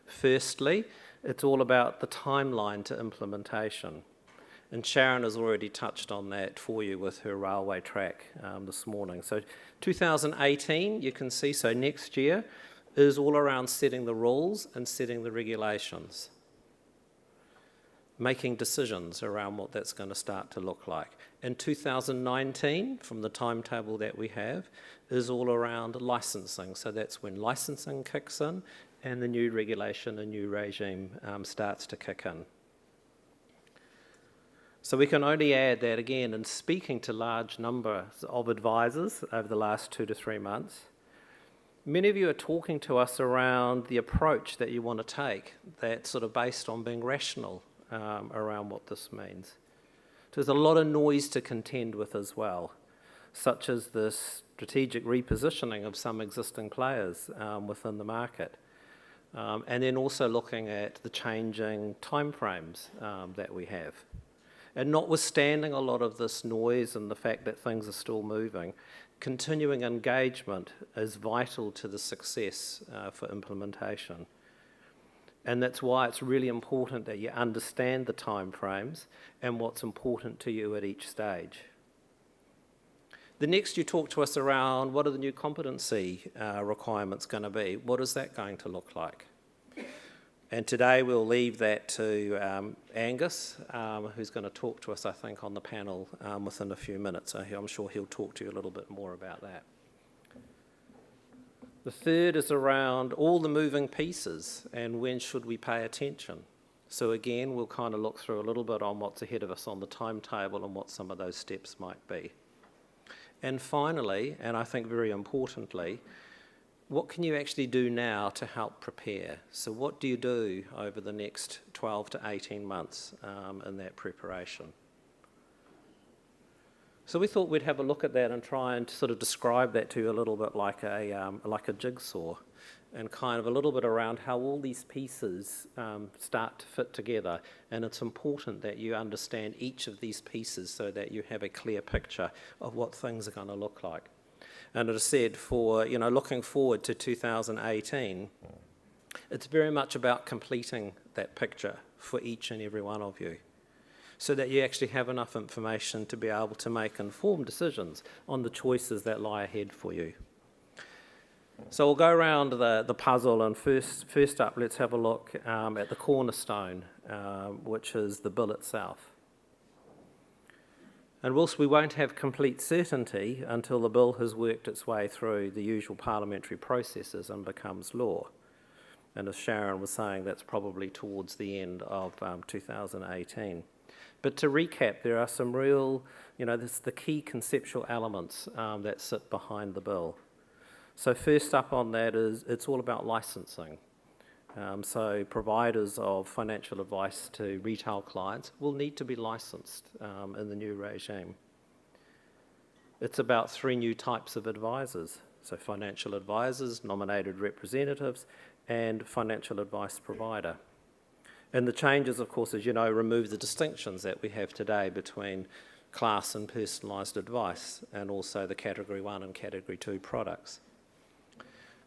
Firstly, it's all about the timeline to implementation. And Sharon has already touched on that for you with her railway track this morning. So 2018, you can see, so next year, is all around setting the rules and setting the regulations. Making decisions around what that's going to start to look like. And 2019, from the timetable that we have, is all around licensing. So that's when licensing kicks in and the new regulation and new regime starts to kick in. So we can only add that, again, in speaking to large numbers of advisors over the last 2 to 3 months, many of you are talking to us around the approach that you want to take that's sort of based on being rational around what this means. So there's a lot of noise to contend with as well, such as the strategic repositioning of some existing players within the market. And then also looking at the changing timeframes that we have. And notwithstanding a lot of this noise and the fact that things are still moving, continuing engagement is vital to the success for implementation. And that's why it's really important that you understand the timeframes and what's important to you at each stage. The next, you talk to us around what are the new competency requirements going to be? What is that going to look like? And today we'll leave that to Angus, who's going to talk to us, I think, on the panel within a few minutes. So I'm sure he'll talk to you a little bit more about that. The third is around all the moving pieces and when should we pay attention. So again, we'll kind of look through a little bit on what's ahead of us on the timetable and what some of those steps might be. And finally, and I think very importantly, what can you actually do now to help prepare? So what do you do over the next 12 to 18 months in that preparation? So we thought we'd have a look at that and try and sort of describe that to you a little bit like a jigsaw, and kind of a little bit around how all these pieces start to fit together. And it's important that you understand each of these pieces so that you have a clear picture of what things are going to look like. And as I said, for looking forward to 2018, it's very much about completing that picture for each and every one of you, so that you actually have enough information to be able to make informed decisions on the choices that lie ahead for you. So we'll go around the puzzle, and first up, let's have a look at the cornerstone, which is the bill itself. And whilst we won't have complete certainty until the bill has worked its way through the usual parliamentary processes and becomes law, and as Sharon was saying, that's probably towards the end of 2018. But to recap, there are some real, this the key conceptual elements that sit behind the bill. So first up on that is it's all about licensing. So providers of financial advice to retail clients will need to be licensed in the new regime. It's about 3 new types of advisors. So financial advisors, nominated representatives, and financial advice provider. And the changes, of course, as you know, remove the distinctions that we have today between class and personalised advice, and also the Category 1 and Category 2 products.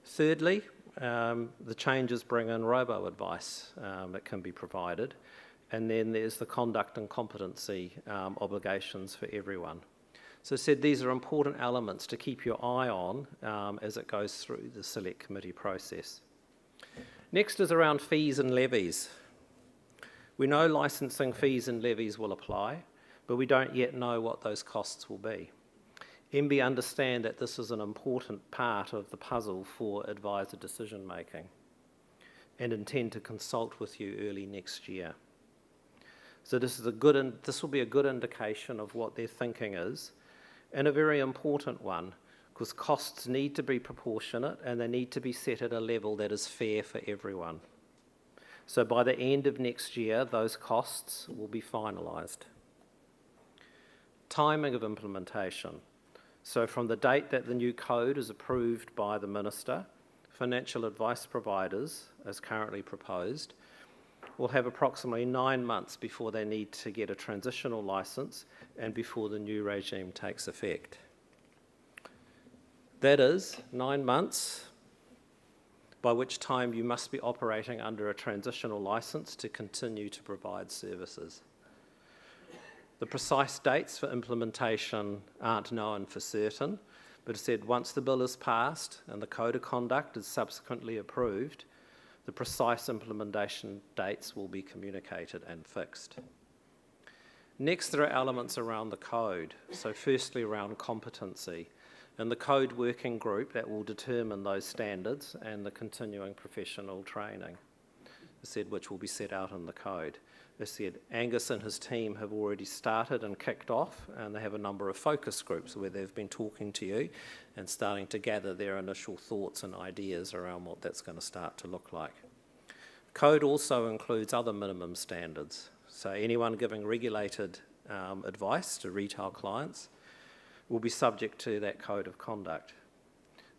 Thirdly, the changes bring in robo-advice that can be provided, and then there's the conduct and competency obligations for everyone. So I said these are important elements to keep your eye on as it goes through the select committee process. Next is around fees and levies. We know licensing fees and levies will apply, but we don't yet know what those costs will be. MB understand that this is an important part of the puzzle for advisor decision making, and intend to consult with you early next year. So this will be a good indication of what their thinking is, and a very important one, because costs need to be proportionate and they need to be set at a level that is fair for everyone. So by the end of next year, those costs will be finalised. Timing of implementation. So from the date that the new code is approved by the Minister, financial advice providers, as currently proposed, will have approximately 9 months before they need to get a transitional licence and before the new regime takes effect. That is 9 months, by which time you must be operating under a transitional licence to continue to provide services. The precise dates for implementation aren't known for certain, but as said, once the bill is passed and the Code of Conduct is subsequently approved, the precise implementation dates will be communicated and fixed. Next, there are elements around the code. So firstly, around competency, and the code working group that will determine those standards and the continuing professional training, as said, which will be set out in the code. As said, Angus and his team have already started and kicked off, and they have a number of focus groups where they've been talking to you and starting to gather their initial thoughts and ideas around what that's going to start to look like. Code also includes other minimum standards. So anyone giving regulated advice to retail clients will be subject to that code of conduct.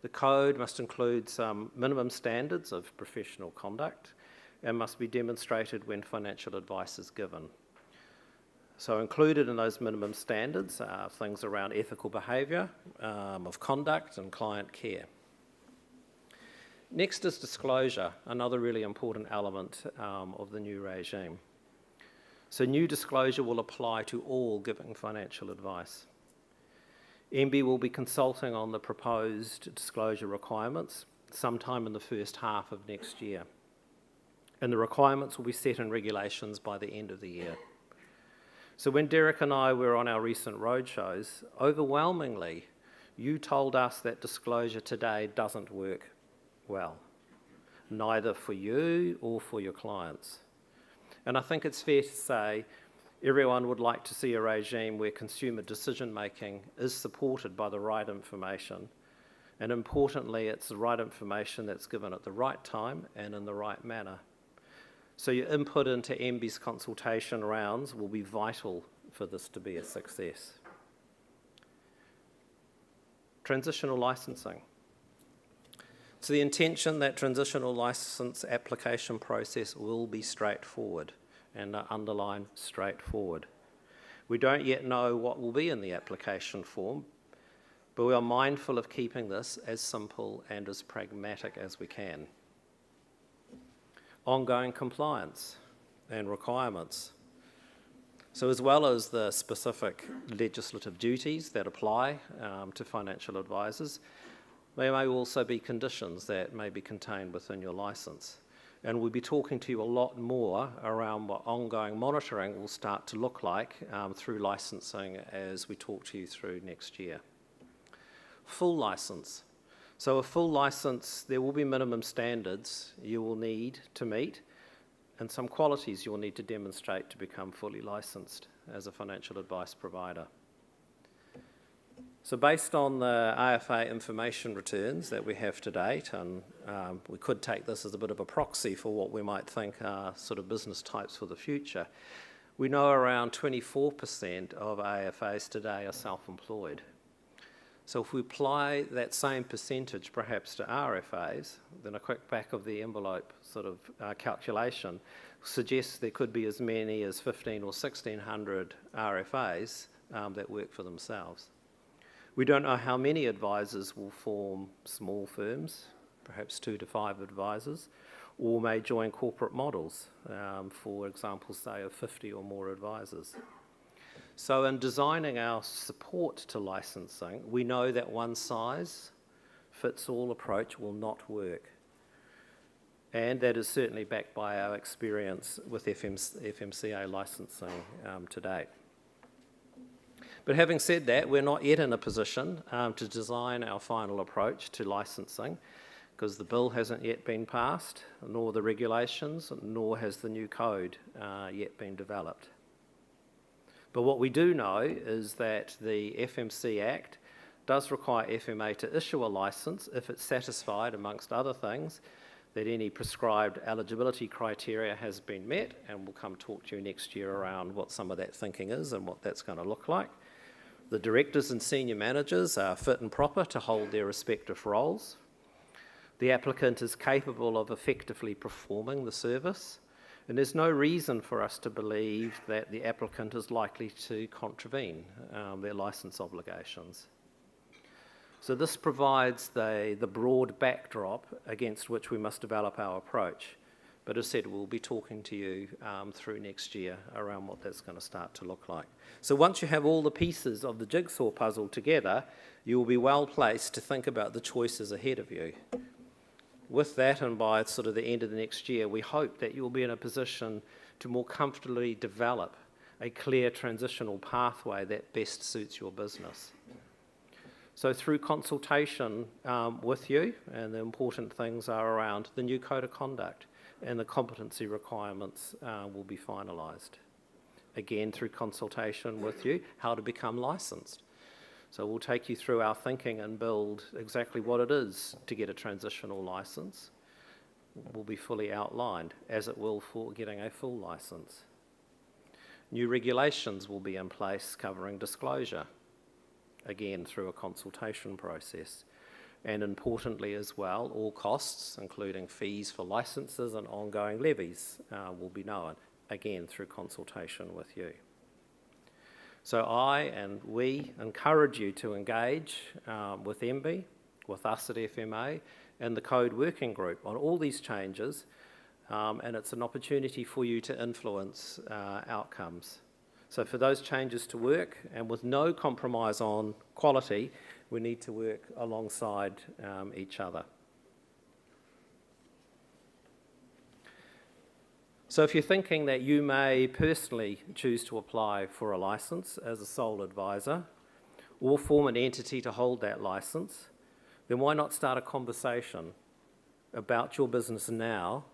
The code must include some minimum standards of professional conduct and must be demonstrated when financial advice is given. So included in those minimum standards are things around ethical behaviour, of conduct and client care. Next is disclosure, another really important element of the new regime. So new disclosure will apply to all giving financial advice. MB will be consulting on the proposed disclosure requirements sometime in the first half of next year. And the requirements will be set in regulations by the end of the year. So when Derek and I were on our recent roadshows, overwhelmingly, you told us that disclosure today doesn't work well, neither for you or for your clients. And I think it's fair to say everyone would like to see a regime where consumer decision-making is supported by the right information, and importantly, it's the right information that's given at the right time and in the right manner. So your input into MB's consultation rounds will be vital for this to be a success. Transitional licensing. So the intention that transitional license application process will be straightforward, and underline straightforward. We don't yet know what will be in the application form, but we are mindful of keeping this as simple and as pragmatic as we can. Ongoing compliance and requirements. So as well as the specific legislative duties that apply to financial advisors, there may also be conditions that may be contained within your licence. And we'll be talking to you a lot more around what ongoing monitoring will start to look like through licensing as we talk to you through next year. Full licence. So a full licence, there will be minimum standards you will need to meet and some qualities you will need to demonstrate to become fully licensed as a financial advice provider. So based on the AFA information returns that we have to date, and we could take this as a bit of a proxy for what we might think are sort of business types for the future, we know around 24% of AFAs today are self-employed. So if we apply that same percentage perhaps to RFAs, then a quick back of the envelope sort of calculation suggests there could be as many as 1,500 or 1,600 RFAs that work for themselves. We don't know how many advisors will form small firms, perhaps 2 to 5 advisors, or may join corporate models, for example, say of 50 or more advisors. So in designing our support to licensing, we know that one size fits all approach will not work. And that is certainly backed by our experience with FMCA licensing to date. But having said that, we're not yet in a position to design our final approach to licensing because the bill hasn't yet been passed, nor the regulations, nor has the new code yet been developed. But what we do know is that the FMC Act does require FMA to issue a licence if it's satisfied, amongst other things, that any prescribed eligibility criteria has been met, and we'll come talk to you next year around what some of that thinking is and what that's going to look like. The directors and senior managers are fit and proper to hold their respective roles. The applicant is capable of effectively performing the service, and there's no reason for us to believe that the applicant is likely to contravene their licence obligations. So this provides the broad backdrop against which we must develop our approach. But as said, we'll be talking to you through next year around what that's going to start to look like. So once you have all the pieces of the jigsaw puzzle together, you will be well placed to think about the choices ahead of you. With that, and by sort of the end of the next year, we hope that you'll be in a position to more comfortably develop a clear transitional pathway that best suits your business. So through consultation with you, and the important things are around the new code of conduct and the competency requirements will be finalised. Again, through consultation with you, how to become licensed. So we'll take you through our thinking and build exactly what it is to get a transitional licence. Will be fully outlined, as it will for getting a full licence. New regulations will be in place covering disclosure, again through a consultation process. And importantly as well, all costs, including fees for licences and ongoing levies, will be known, again through consultation with you. So I and we encourage you to engage with MB, with us at FMA, and the Code Working Group on all these changes, and it's an opportunity for you to influence outcomes. So for those changes to work, and with no compromise on quality, we need to work alongside each other. So if you're thinking that you may personally choose to apply for a licence as a sole advisor, or form an entity to hold that licence, then why not start a conversation about your business now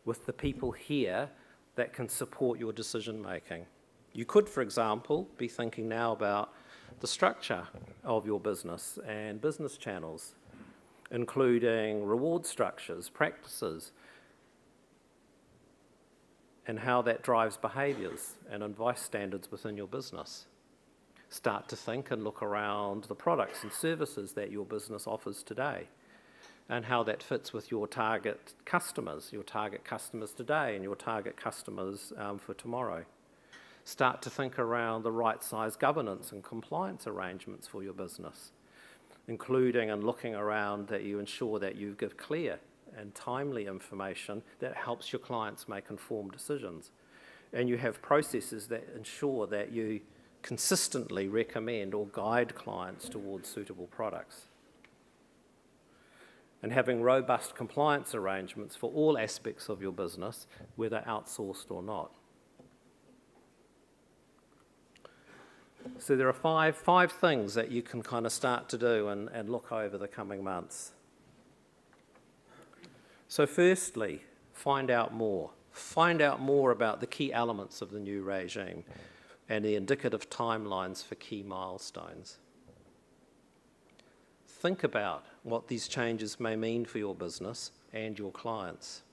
with the people here that can support your decision making. You could, for example, be thinking now about the structure of your business and business channels, including reward structures, practices, and how that drives behaviours and advice standards within your business. Start to think and look around the products and services that your business offers today and how that fits with your target customers today and your target customers for tomorrow. Start to think around the right size governance and compliance arrangements for your business, including and looking around that you ensure that you give clear and timely information that helps your clients make informed decisions. And you have processes that ensure that you consistently recommend or guide clients towards suitable products. And having robust compliance arrangements for all aspects of your business, whether outsourced or not. So there are five things that you can kind of start to do and look over the coming months. So firstly, find out more. Find out more about the key elements of the new regime and the indicative timelines for key milestones. Think about what these changes may mean for your business and your clients.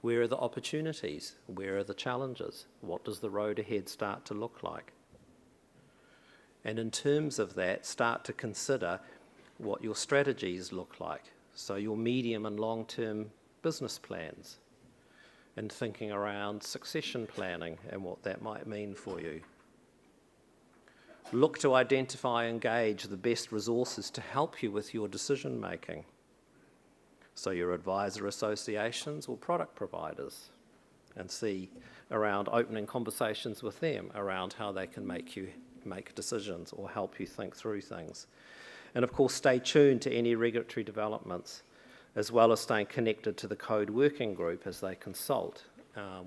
Where are the opportunities? Where are the challenges? What does the road ahead start to look like? And in terms of that, start to consider what your strategies look like. So your medium and long-term business plans, and thinking around succession planning and what that might mean for you. Look to identify and engage the best resources to help you with your decision making. So your advisor associations or product providers, and see around opening conversations with them around how they can make you make decisions or help you think through things. And of course, stay tuned to any regulatory developments, as well as staying connected to the Code Working Group as they consult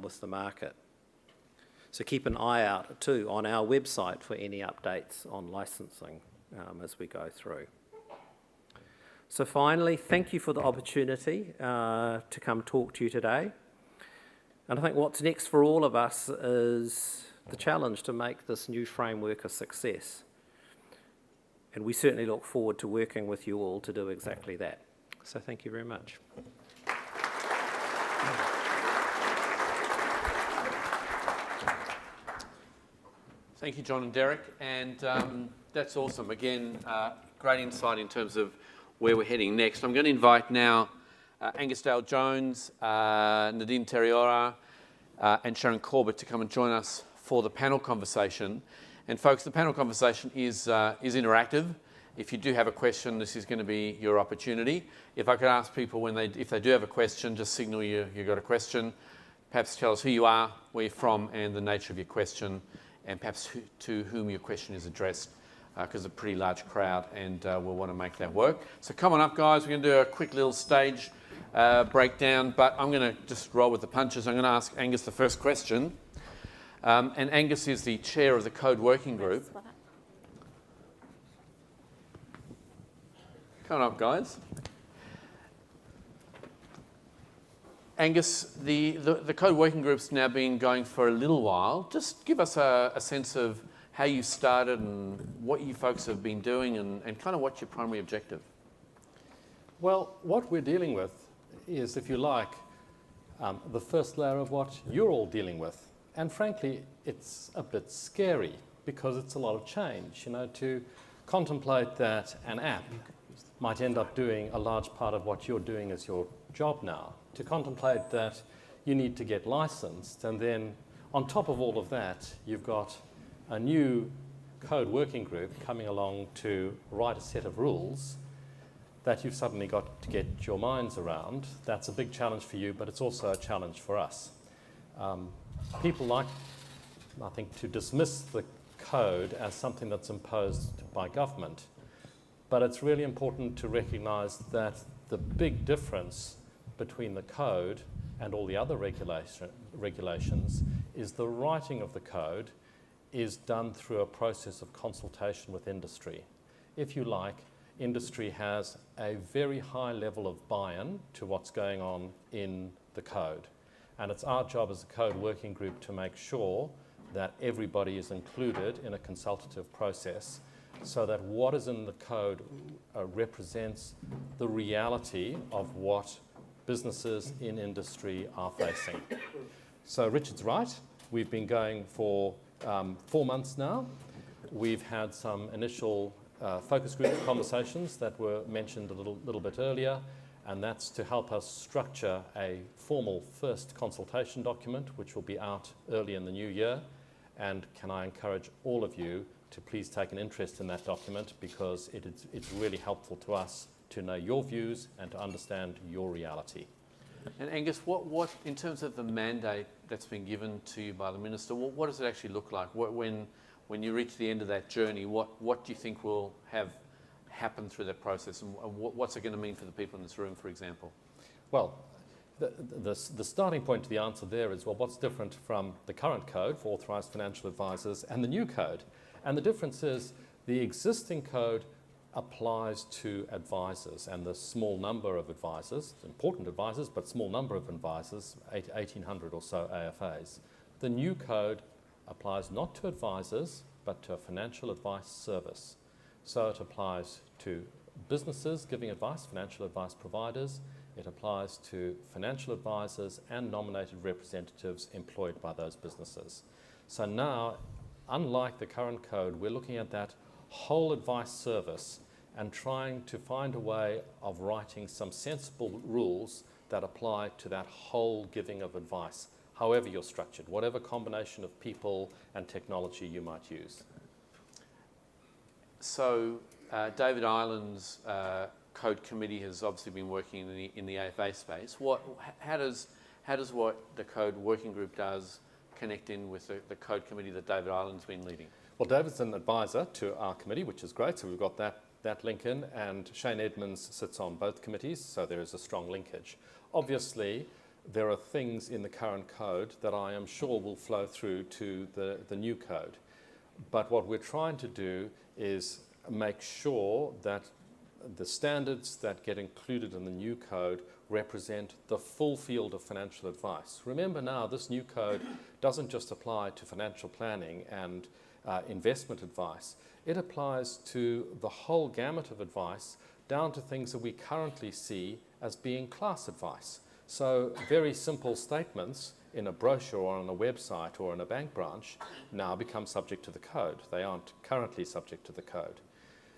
with the market. So keep an eye out too on our website for any updates on licensing as we go through. So finally, thank you for the opportunity to come talk to you today. And I think what's next for all of us is the challenge to make this new framework a success. And we certainly look forward to working with you all to do exactly that. So thank you very much. Thank you, John and Derek. And that's awesome. Again, great insight in terms of where we're heading next. I'm going to invite now Angus Dale-Jones, Nadine Terriora, and Sharon Corbett to come and join us for the panel conversation. And folks, the panel conversation is interactive. If you do have a question, this is going to be your opportunity. If I could ask people if they do have a question, just signal you got a question. Perhaps tell us who you are, where you're from, and the nature of your question, and perhaps to whom your question is addressed, because it's a pretty large crowd, and we'll want to make that work. So come on up, guys. We're going to do a quick little stage breakdown, but I'm going to just roll with the punches. I'm going to ask Angus the first question. And Angus is the chair of the Code Working Group. Come on up, guys. Angus, the Code Working Group's now been going for a little while. Just give us a sense of how you started and what you folks have been doing and kind of what's your primary objective. Well, what we're dealing with is, if you like, the first layer of what you're all dealing with. And frankly, it's a bit scary because it's a lot of change. To contemplate that an app might end up doing a large part of what you're doing as your job now, to contemplate that you need to get licensed, and then on top of all of that, you've got a new Code Working Group coming along to write a set of rules that you've suddenly got to get your minds around. That's a big challenge for you, but it's also a challenge for us. People like, I think, to dismiss the code as something that's imposed by government, but it's really important to recognise that the big difference between the code and all the other regulations is the writing of the code is done through a process of consultation with industry. If you like, industry has a very high level of buy-in to what's going on in the code. And it's our job as a Code Working Group to make sure that everybody is included in a consultative process so that what is in the code represents the reality of what businesses in industry are facing. So Richard's right. We've been going for 4 months now. we've had some initial focus group conversations that were mentioned a little bit earlier, and that's to help us structure a formal first consultation document, which will be out early in the new year. And can I encourage all of you to please take an interest in that document, because it's really helpful to us to know your views and to understand your reality. And Angus, what in terms of the mandate that's been given to you by the Minister, what does it actually look like? When you reach the end of that journey, what do you think will have happened through that process, and what's it going to mean for the people in this room, for example? Well, the starting point to the answer there is, well, what's different from the current code for authorised financial advisors and the new code? And the difference is the existing code applies to advisors and the small number of advisors, important advisors, but small number of advisors, 1,800 or so AFAs. The new code applies not to advisors, but to a financial advice service. So it applies to businesses giving advice, financial advice providers. It applies to financial advisors and nominated representatives employed by those businesses. So now, unlike the current code, we're looking at that whole advice service and trying to find a way of writing some sensible rules that apply to that whole giving of advice, however you're structured, whatever combination of people and technology you might use. So David Ireland's code committee has obviously been working in the AFA space. How does what the code working group does connect in with the code committee that David Ireland's been leading? Well, David's an advisor to our committee, which is great, so we've got that link in, and Shane Edmonds sits on both committees, so there is a strong linkage. Obviously, there are things in the current code that I am sure will flow through to the new code. But what we're trying to do is make sure that the standards that get included in the new code represent the full field of financial advice. Remember now, this new code doesn't just apply to financial planning and investment advice. It applies to the whole gamut of advice, down to things that we currently see as being class advice. So very simple statements in a brochure or on a website or in a bank branch now become subject to the code. They aren't currently subject to the code.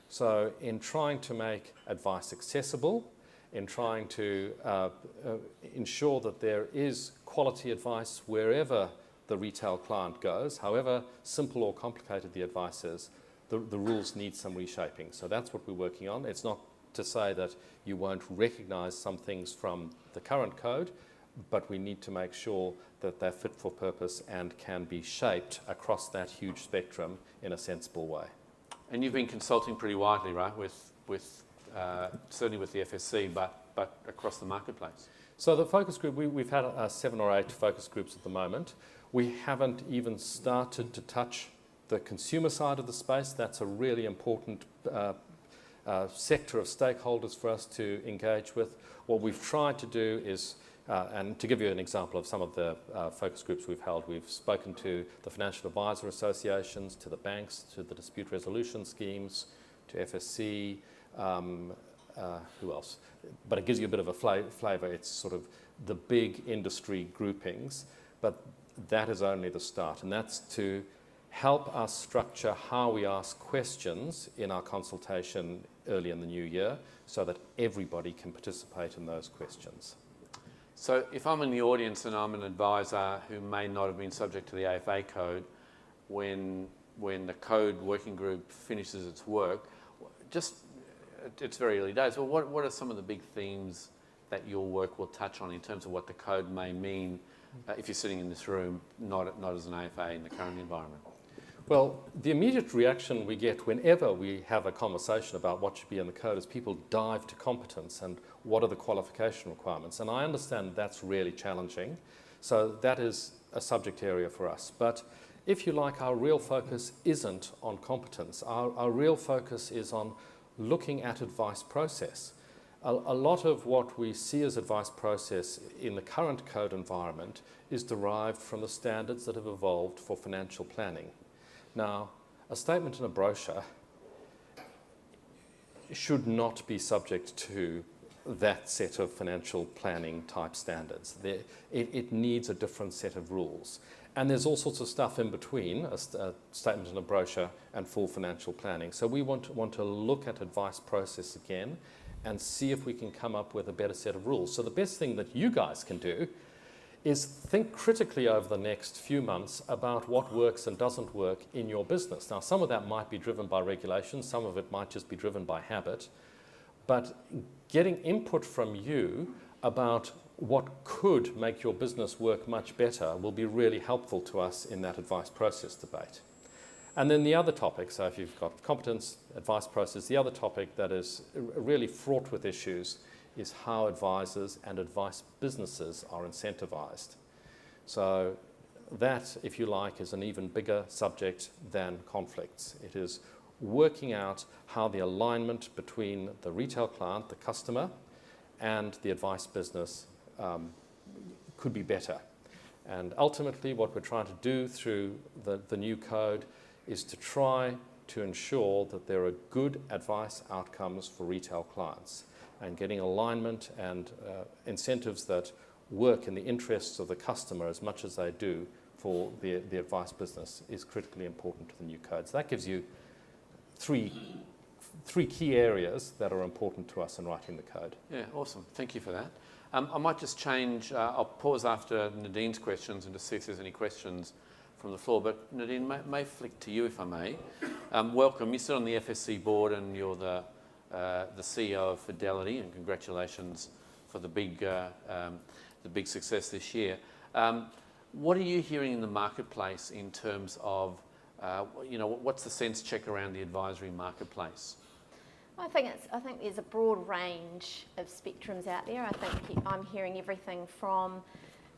So in trying to make advice accessible, in trying to ensure that there is quality advice wherever the retail client goes, however simple or complicated the advice is, the rules need some reshaping. So that's what we're working on. It's not to say that you won't recognise some things from the current code, but we need to make sure that they're fit for purpose and can be shaped across that huge spectrum in a sensible way. And you've been consulting pretty widely, right, with certainly with the FSC, but across the marketplace. So the focus group, we've had 7 or 8 focus groups at the moment. We haven't even started to touch the consumer side of the space. That's a really important sector of stakeholders for us to engage with. What we've tried to do is, and to give you an example of some of the focus groups we've held, we've spoken to the financial advisor associations, to the banks, to the dispute resolution schemes, to FSC, who else? But it gives you a bit of a flavour. It's sort of the big industry groupings, but that is only the start, and that's to help us structure how we ask questions in our consultation early in the new year so that everybody can participate in those questions. So if I'm in the audience and I'm an advisor who may not have been subject to the AFA code, when the code working group finishes its work, it's very early days, but what are some of the big themes that your work will touch on in terms of what the code may mean if you're sitting in this room, not as an AFA in the current environment? Well, the immediate reaction we get whenever we have a conversation about what should be in the code is people dive to competence and what are the qualification requirements. And I understand that's really challenging. So that is a subject area for us. But if you like, our real focus isn't on competence. Our real focus is on looking at advice process. A lot of what we see as advice process in the current code environment is derived from the standards that have evolved for financial planning. Now, a statement in a brochure should not be subject to that set of financial planning type standards. It needs a different set of rules. And there's all sorts of stuff in between, a statement in a brochure and full financial planning. So we want to look at advice process again and see if we can come up with a better set of rules. So the best thing that you guys can do is think critically over the next few months about what works and doesn't work in your business. Now, some of that might be driven by regulation, some of it might just be driven by habit, but getting input from you about what could make your business work much better will be really helpful to us in that advice process debate. And then the other topic, so if you've got competence, advice process, the other topic that is really fraught with issues is how advisors and advice businesses are incentivized. So that, if you like, is an even bigger subject than conflicts. It is working out how the alignment between the retail client, the customer, and the advice business could be better. And ultimately what we're trying to do through the new code is to try to ensure that there are good advice outcomes for retail clients, and getting alignment and incentives that work in the interests of the customer as much as they do for the advice business is critically important to the new code. So that gives you three key areas that are important to us in writing the code. Yeah, awesome. Thank you for that. I might just change, I'll pause after Nadine's questions and just see if there's any questions from the floor. But Nadine, may flick to you if I may. Welcome. You sit on the FSC board and you're the CEO of Fidelity, and congratulations for the big success this year. What are you hearing in the marketplace in terms of, what's the sense check around the advisory marketplace? I think there's a broad range of spectrums out there. I think I'm hearing everything from,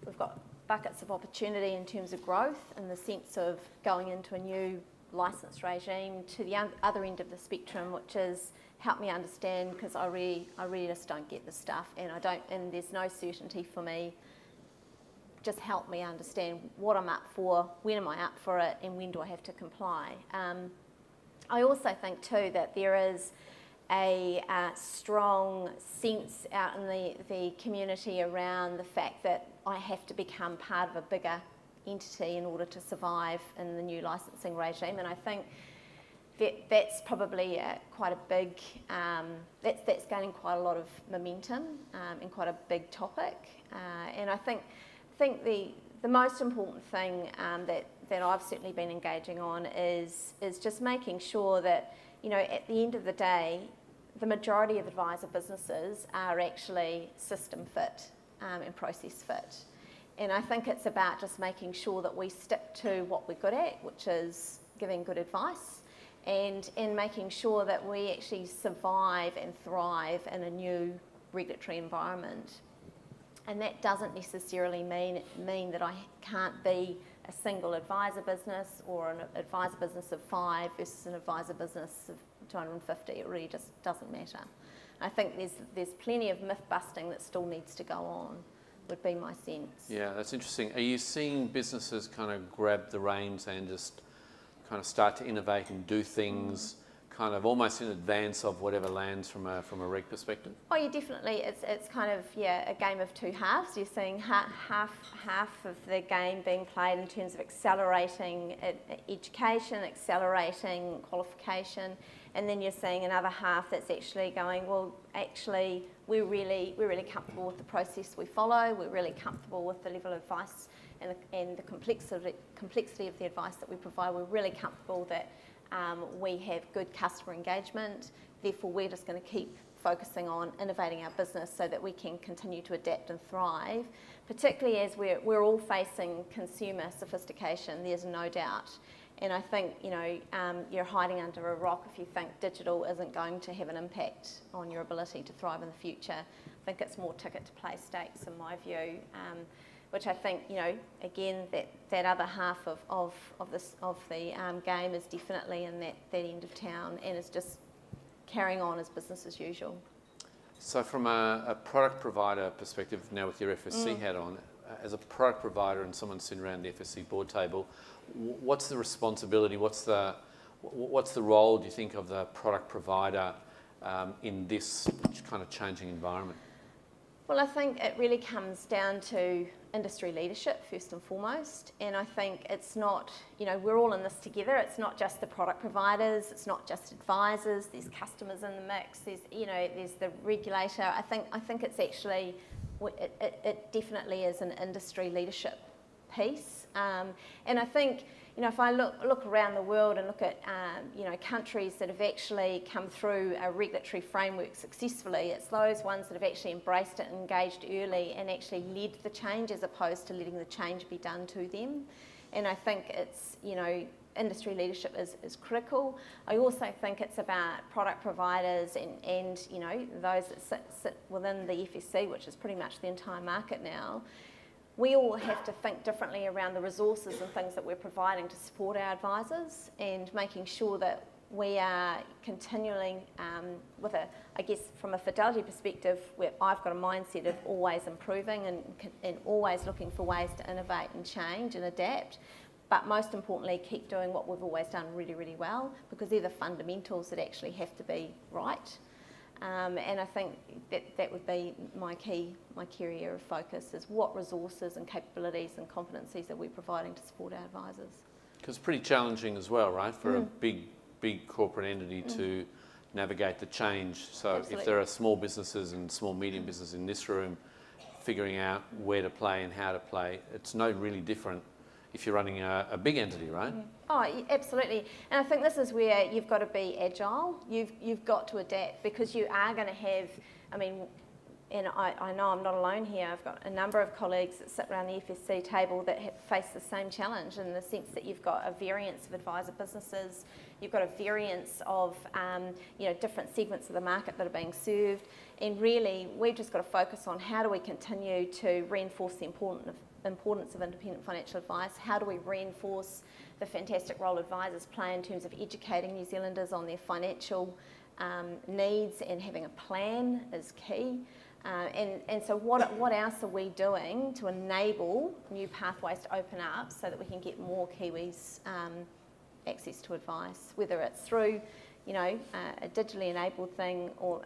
we've got buckets of opportunity in terms of growth in the sense of going into a new licence regime, to the other end of the spectrum, which is help me understand, because I really just don't get the stuff, and there's no certainty for me. Just help me understand what I'm up for, when am I up for it, and when do I have to comply. I also think too that there is a strong sense out in the community around the fact that I have to become part of a bigger entity in order to survive in the new licensing regime, and I think that's probably quite a big, that's gaining quite a lot of momentum and quite a big topic, and I think the most important thing that I've certainly been engaging on is just making sure that, at the end of the day, the majority of advisor businesses are actually system fit and process fit. And I think it's about just making sure that we stick to what we're good at, which is giving good advice, and making sure that we actually survive and thrive in a new regulatory environment. And that doesn't necessarily mean that I can't be a single advisor business or an advisor business of 5 versus an advisor business of 250. It really just doesn't matter. I think there's plenty of myth busting that still needs to go on, would be my sense. Yeah, that's interesting. Are you seeing businesses kind of grab the reins and just kind of start to innovate and do things kind of almost in advance of whatever lands from a reg perspective? Oh, yeah, definitely. It's kind of, a game of two halves. You're seeing half of the game being played in terms of accelerating education, accelerating qualification, and then you're seeing another half that's actually going, well, actually, we're really comfortable with the process we follow. We're really comfortable with the level of advice and the complexity of the advice that we provide. We're really comfortable that we have good customer engagement. Therefore, we're just going to keep focusing on innovating our business so that we can continue to adapt and thrive, particularly as we're all facing consumer sophistication, there's no doubt. And I think, you're hiding under a rock if you think digital isn't going to have an impact on your ability to thrive in the future. I think it's more ticket to play stakes in my view, which I think, again, that other half of the game is definitely in that end of town, and is just carrying on as business as usual. So from a product provider perspective, now with your FSC hat on, as a product provider and someone sitting around the FSC board table, what's the responsibility, what's the role, do you think, of the product provider in this kind of changing environment? Well, I think it really comes down to industry leadership first and foremost, and I think it's not, we're all in this together. It's not just the product providers, it's not just advisors, there's customers in the mix, there's the regulator. I think it's actually, it definitely is an industry leadership piece, and I think, if I look around the world and look at, countries that have actually come through a regulatory framework successfully, it's those ones that have actually embraced it and engaged early and actually led the change as opposed to letting the change be done to them. And I think it's, industry leadership is critical. I also think it's about product providers and those that sit within the FSC, which is pretty much the entire market now. We all have to think differently around the resources and things that we're providing to support our advisors and making sure that we are continually from a Fidelity perspective, where I've got a mindset of always improving and always looking for ways to innovate and change and adapt. But most importantly, keep doing what we've always done really, really well, because they're the fundamentals that actually have to be right. And I think that would be my key area of focus, is what resources and capabilities and competencies that we're providing to support our advisors. Because it's pretty challenging as well, right, for a big corporate entity to navigate the change. So Absolutely. If there are small businesses and small medium businesses in this room, figuring out where to play and how to play, it's no really different if you're running a big entity, right? Oh, absolutely. And I think this is where you've got to be agile. You've got to adapt, because you are going to have, and I know I'm not alone here. I've got a number of colleagues that sit around the FSC table that face the same challenge, in the sense that you've got a variance of advisor businesses, you've got a variance of different segments of the market that are being served, and really we've just got to focus on how do we continue to reinforce the importance of independent financial advice. How do we reinforce the fantastic role advisors play in terms of educating New Zealanders on their financial needs, and having a plan is key. And so what else are we doing to enable new pathways to open up so that we can get more Kiwis access to advice, whether it's through a digitally enabled thing, or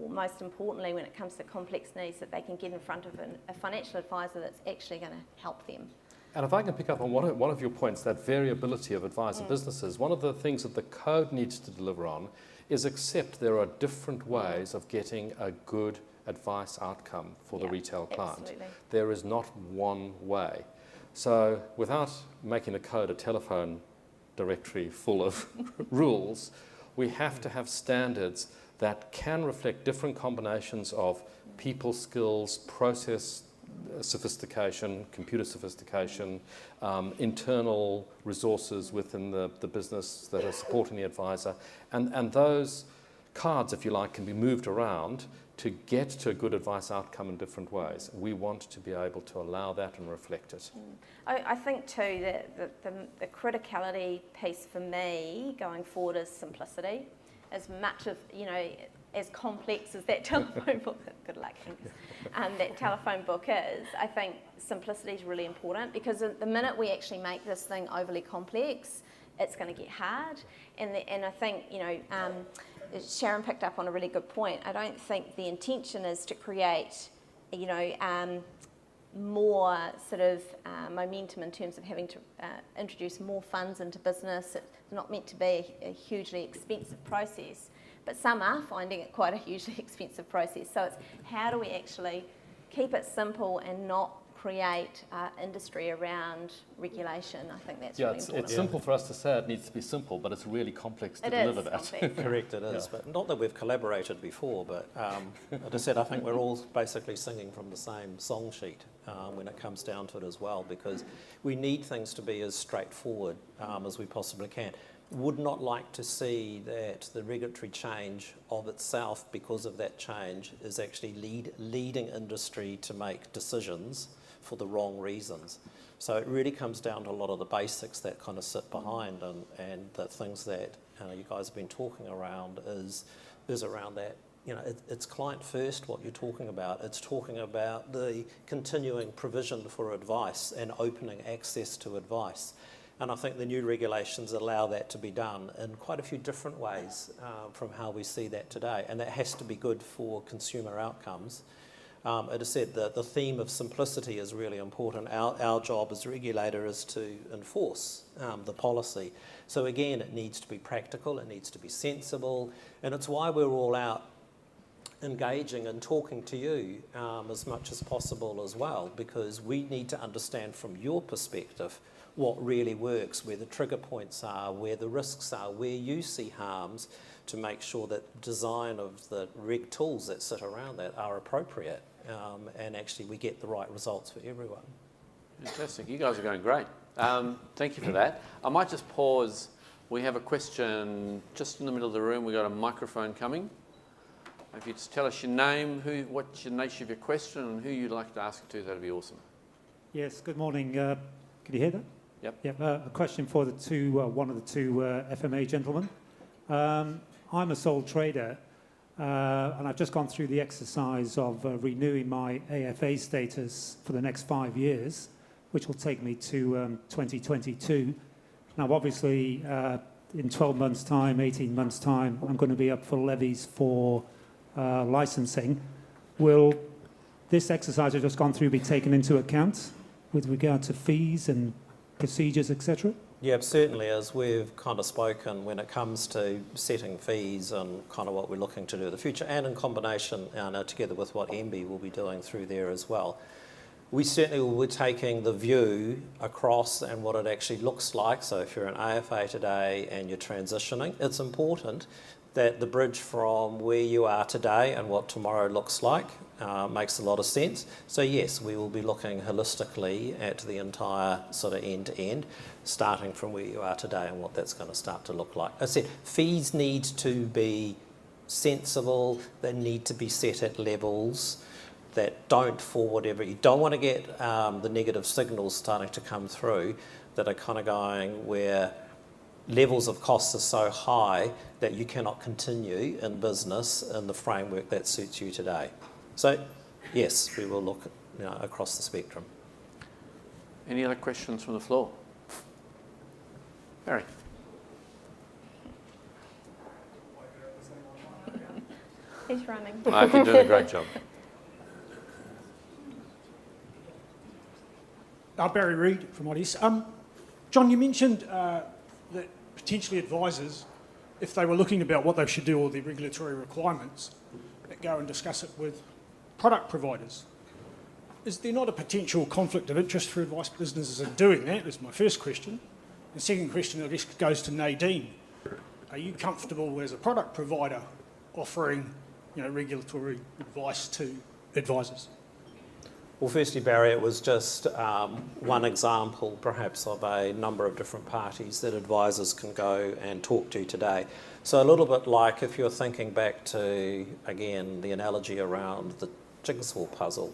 most importantly, when it comes to complex needs, that they can get in front of a financial advisor that's actually going to help them. And if I can pick up on one of your points, that variability of advisor businesses, one of the things that the code needs to deliver on is accept there are different ways of getting a good advice outcome for the retail client. Absolutely. There is not one way. So without making the code a telephone directory full of rules, we have to have standards that can reflect different combinations of people skills, process sophistication, computer sophistication, internal resources within the business that are supporting the advisor. And those cards, if you like, can be moved around to get to a good advice outcome in different ways. We want to be able to allow that and reflect it. I think too that the criticality piece for me going forward is simplicity. As much of, as complex as that telephone book, good luck, that telephone book is, I think simplicity is really important, because the minute we actually make this thing overly complex, it's going to get hard. And I think, Sharon picked up on a really good point. I don't think the intention is to create, more sort of momentum in terms of having to introduce more funds into business. It's not meant to be a hugely expensive process, but some are finding it quite a hugely expensive process. So it's how do we actually keep it simple and not create industry around regulation. I think that's really important. It's simple for us to say it needs to be simple, but it's really complex to deliver that. Complex. Correct, it is. But not that we've collaborated before, but as I said, I think we're all basically singing from the same song sheet when it comes down to it as well, because we need things to be as straightforward as we possibly can. Would not like to see that the regulatory change of itself, because of that change, is actually leading industry to make decisions for the wrong reasons. So it really comes down to a lot of the basics that kind of sit behind, and the things that you guys have been talking around is around that. It's client first, what you're talking about. It's talking about the continuing provision for advice and opening access to advice. And I think the new regulations allow that to be done in quite a few different ways from how we see that today. And that has to be good for consumer outcomes. As I said, the theme of simplicity is really important. Our job as regulator is to enforce the policy. So again, it needs to be practical, it needs to be sensible, and it's why we're all out engaging and talking to you as much as possible as well, because we need to understand from your perspective what really works, where the trigger points are, where the risks are, where you see harms, to make sure that design of the reg tools that sit around that are appropriate, and actually we get the right results for everyone. Fantastic. You guys are going great. Thank you for that. I might just pause. We have a question just in the middle of the room. We've got a microphone coming. If you just tell us your name, what's your nature of your question, and who you'd like to ask it to, that'd be awesome. Yes, good morning. Can you hear that? Yep. Yep. A question for one of the two FMA gentlemen. I'm a sole trader, and I've just gone through the exercise of renewing my AFA status for the next 5 years, which will take me to 2022. Now, obviously, in 12 months' time, 18 months' time, I'm going to be up for levies for licensing. Will this exercise I've just gone through be taken into account with regard to fees and procedures, etc.? Yeah, certainly, as we've kind of spoken when it comes to setting fees and kind of what we're looking to do in the future, and in combination together with what MB will be doing through there as well. We certainly will be taking the view across and what it actually looks like. So if you're an AFA today and you're transitioning, it's important that the bridge from where you are today and what tomorrow looks like makes a lot of sense. So yes, we will be looking holistically at the entire sort of end to end, starting from where you are today and what that's going to start to look like. As I said, fees need to be sensible, they need to be set at levels that don't fall whatever. You don't want to get the negative signals starting to come through that are kind of going where levels of costs are so high that you cannot continue in business in the framework that suits you today. So yes, we will look across the spectrum. Any other questions from the floor? Barry. He's running. I think you're doing a great job. Barry Reid from Otis. John, you mentioned that potentially advisors, if they were looking about what they should do or the regulatory requirements, that go and discuss it with product providers. Is there not a potential conflict of interest for advice businesses in doing that? Is my first question. The second question, I guess, goes to Nadine. Are you comfortable as a product provider offering, regulatory advice to advisors? Well, firstly, Barry, it was just one example, perhaps, of a number of different parties that advisors can go and talk to today. So a little bit like if you're thinking back to, again, the analogy around the jigsaw puzzle,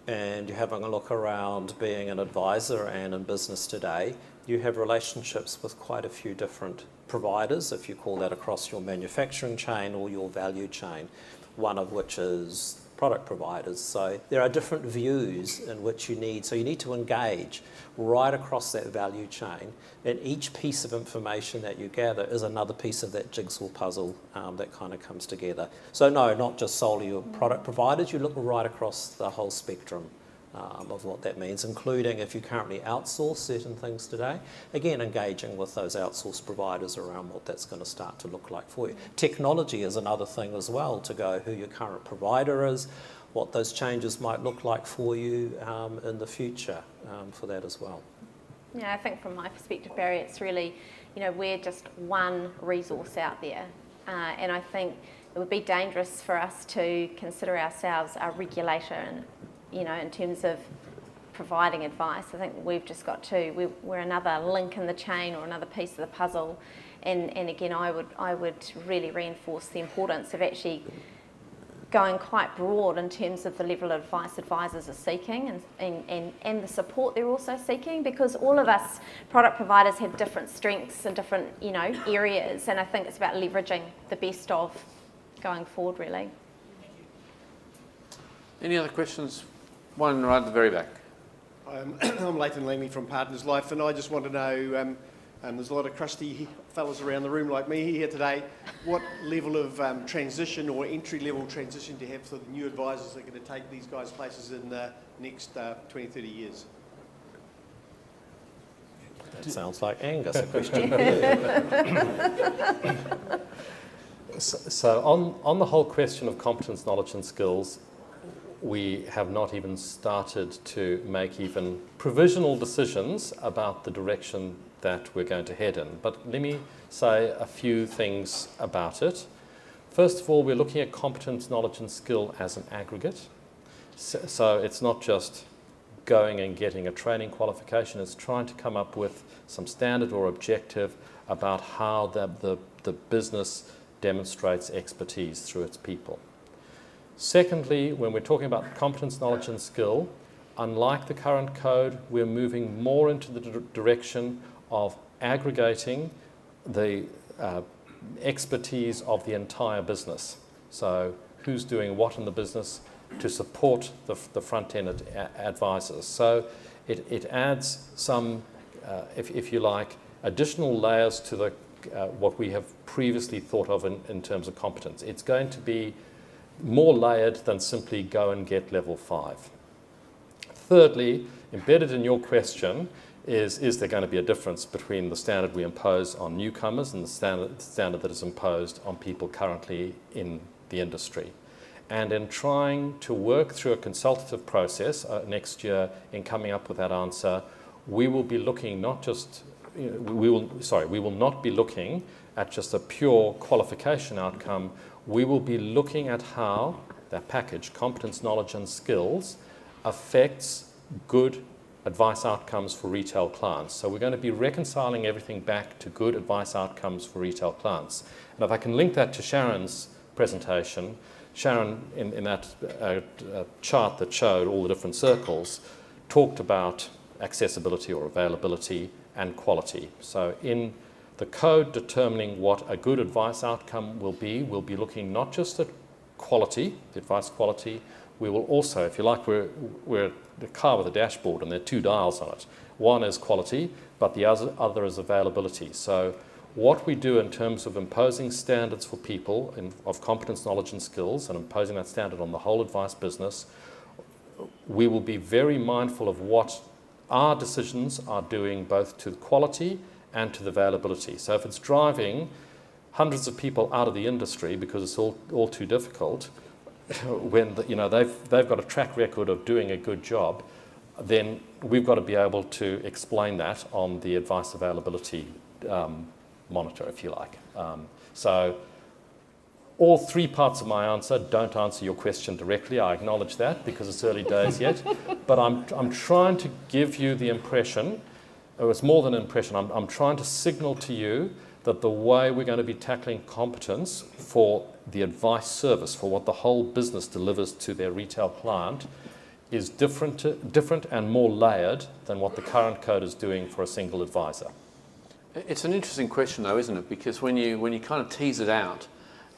and you're having a look around being an advisor and in business today, you have relationships with quite a few different providers, if you call that across your manufacturing chain or your value chain, one of which is product providers. So there are different views in which you need to engage right across that value chain, and each piece of information that you gather is another piece of that jigsaw puzzle that kind of comes together. So no, not just solely your product providers, you look right across the whole spectrum of what that means, including if you currently outsource certain things today, again, engaging with those outsourced providers around what that's going to start to look like for you. Technology is another thing as well, to go who your current provider is, what those changes might look like for you in the future for that as well. Yeah, I think from my perspective, Barry, it's really, we're just one resource out there. And I think it would be dangerous for us to consider ourselves a regulator and in terms of providing advice. I think we've just got to, we're another link in the chain or another piece of the puzzle. And again, I would really reinforce the importance of actually going quite broad in terms of the level of advice advisors are seeking and the support they're also seeking, because all of us product providers have different strengths and different, areas. And I think it's about leveraging the best of going forward, really. Any other questions? One right at the very back. I'm Leighton Leamy from Partners Life, and I just want to know, There's a lot of crusty fellas around the room like me here today. What level of transition or entry-level transition do you have for the new advisors that are going to take these guys places in the next 20, 30 years? That sounds like Angus, a question. So on the whole question of competence, knowledge and skills, we have not even started to make even provisional decisions about the direction that we're going to head in. But let me say a few things about it. First of all, we're looking at competence, knowledge and skill as an aggregate. So it's not just going and getting a training qualification, it's trying to come up with some standard or objective about how the business demonstrates expertise through its people. Secondly, when we're talking about competence, knowledge and skill, unlike the current code, we're moving more into the direction of aggregating the expertise of the entire business. So who's doing what in the business to support the front-end advisors. So it adds some, if you like, additional layers to the what we have previously thought of in terms of competence. It's going to be more layered than simply go and get level 5. Thirdly, embedded in your question is there going to be a difference between the standard we impose on newcomers and the standard that is imposed on people currently in the industry? And in trying to work through a consultative process next year in coming up with that answer, we will be looking not just, we will not be looking at just a pure qualification outcome. We will be looking at how that package, competence, knowledge and skills, affects good advice outcomes for retail clients. So we're going to be reconciling everything back to good advice outcomes for retail clients. And if I can link that to Sharon's presentation, Sharon, in that chart that showed all the different circles, talked about accessibility or availability and quality. So in the code determining what a good advice outcome will be, we'll be looking not just at quality, the advice quality, we will also, if you like, we're the car with a dashboard and there are 2 dials on it. One is quality, but the other is availability. So what we do in terms of imposing standards for people of competence, knowledge and skills and imposing that standard on the whole advice business, we will be very mindful of what our decisions are doing both to the quality and to the availability. So if it's driving hundreds of people out of the industry because it's all too difficult, when they've got a track record of doing a good job, then we've got to be able to explain that on the advice availability monitor, if you like. So all 3 parts of my answer don't answer your question directly. I acknowledge that because it's early days yet. But I'm trying to give you the impression, or it's more than an impression, I'm trying to signal to you that the way we're going to be tackling competence for the advice service, for what the whole business delivers to their retail client, is different and more layered than what the current code is doing for a single advisor. It's an interesting question though, isn't it? Because when you kind of tease it out,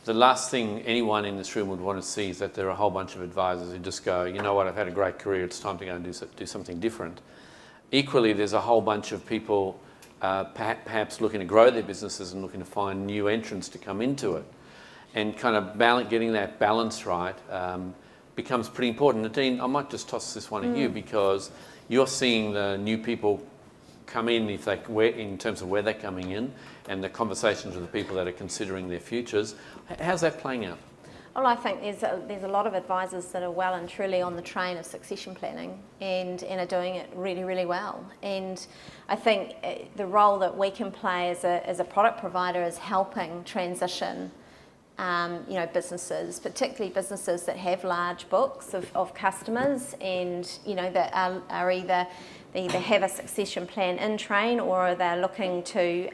the last thing anyone in this room would want to see is that there are a whole bunch of advisors who just go, you know what, I've had a great career, it's time to go and do something different. Equally, there's a whole bunch of people perhaps looking to grow their businesses and looking to find new entrants to come into it. And kind of getting that balance right becomes pretty important. Nadine, I might just toss this one at you because you're seeing the new people come in in terms of where they're coming in and the conversations with the people that are considering their futures. How's that playing out? Well, I think there's a lot of advisors that are well and truly on the train of succession planning and are doing it really, really well. And I think the role that we can play as a product provider is helping transition businesses, particularly businesses that have large books of customers and, that are either have a succession plan in train or they're looking to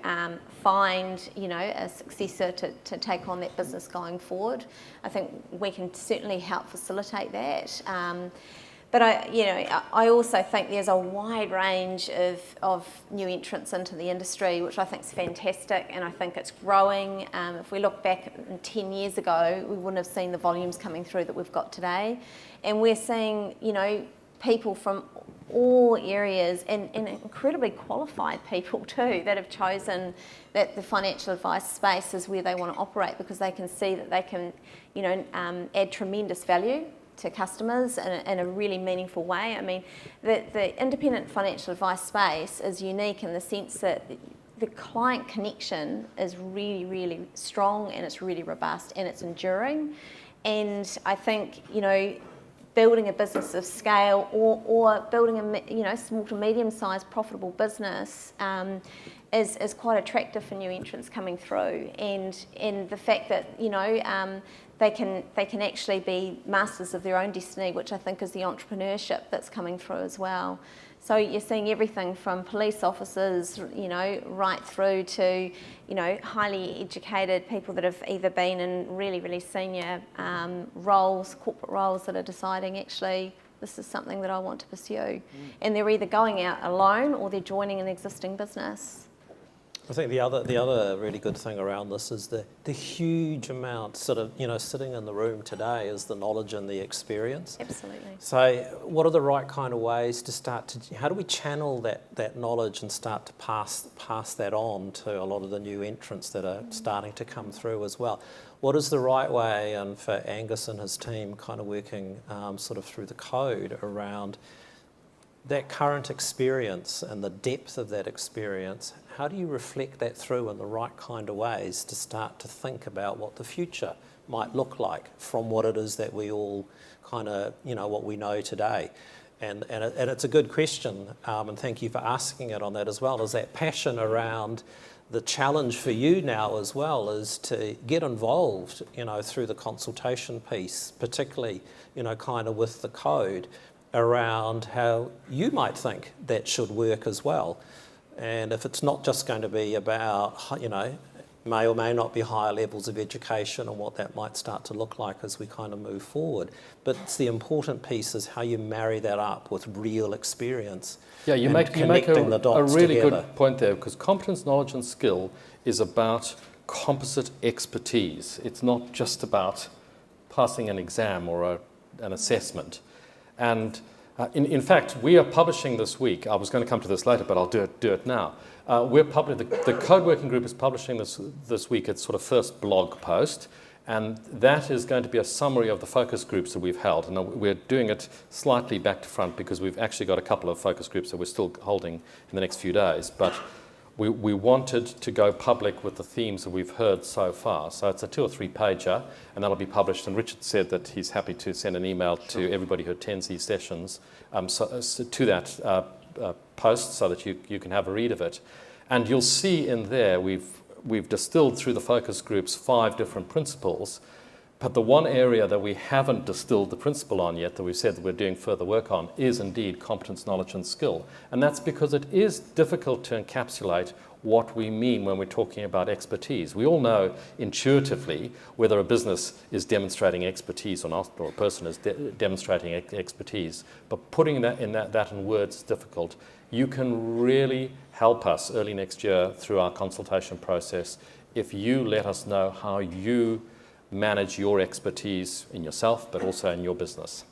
find, a successor to take on that business going forward. I think we can certainly help facilitate that. But I also think there's a wide range of new entrants into the industry, which I think is fantastic, and I think it's growing. If we look back 10 years ago, we wouldn't have seen the volumes coming through that we've got today. And we're seeing, people from all areas, and incredibly qualified people too, that have chosen that the financial advice space is where they want to operate, because they can see that they can, add tremendous value to customers in a really meaningful way. I mean, the independent financial advice space is unique in the sense that the client connection is really, really strong, and it's really robust, and it's enduring. And I think, building a business of scale or building a small to medium-sized profitable business is quite attractive for new entrants coming through. And the fact that they can actually be masters of their own destiny, which I think is the entrepreneurship that's coming through as well. So you're seeing everything from police officers, right through to, highly educated people that have either been in really, really senior roles, corporate roles, that are deciding, actually, this is something that I want to pursue. And they're either going out alone or they're joining an existing business. I think the other really good thing around this is the huge amount sitting in the room today is the knowledge and the experience. Absolutely. So what are the right kind of ways to how do we channel that knowledge and start to pass that on to a lot of the new entrants that are starting to come through as well? What is the right way, and for Angus and his team kind of working sort of through the code around that current experience and the depth of that experience? How do you reflect that through in the right kind of ways to start to think about what the future might look like from what it is that we all kind of, what we know today? And it's a good question, and thank you for asking it on that as well. Is that passion around the challenge for you now as well is to get involved, through the consultation piece, particularly, kind of with the code around how you might think that should work as well. And if it's not just going to be about, may or may not be higher levels of education and what that might start to look like as we kind of move forward. But it's the important piece is how you marry that up with real experience. Yeah, you make a really good point there, because competence, knowledge and skill is about composite expertise. It's not just about passing an exam or an assessment. And in fact, we are publishing this week. I was going to come to this later, but I'll do it now. The Code Working Group is publishing this week its sort of first blog post, and that is going to be a summary of the focus groups that we've held. And we're doing it slightly back to front because we've actually got a couple of focus groups that we're still holding in the next few days. But we wanted to go public with the themes that we've heard so far. So it's a 2 or 3 pager, and that'll be published. And Richard said that he's happy to send an email to everybody who attends these sessions to that post so that you can have a read of it. And you'll see in there we've distilled through the focus groups 5 different principles. But the one area that we haven't distilled the principle on yet, that we've said that we're doing further work on, is indeed competence, knowledge and skill. And that's because it is difficult to encapsulate what we mean when we're talking about expertise. We all know intuitively whether a business is demonstrating expertise or not, or a person is demonstrating expertise. But putting that in words is difficult. You can really help us early next year through our consultation process if you let us know how you manage your expertise in yourself, but also in your business.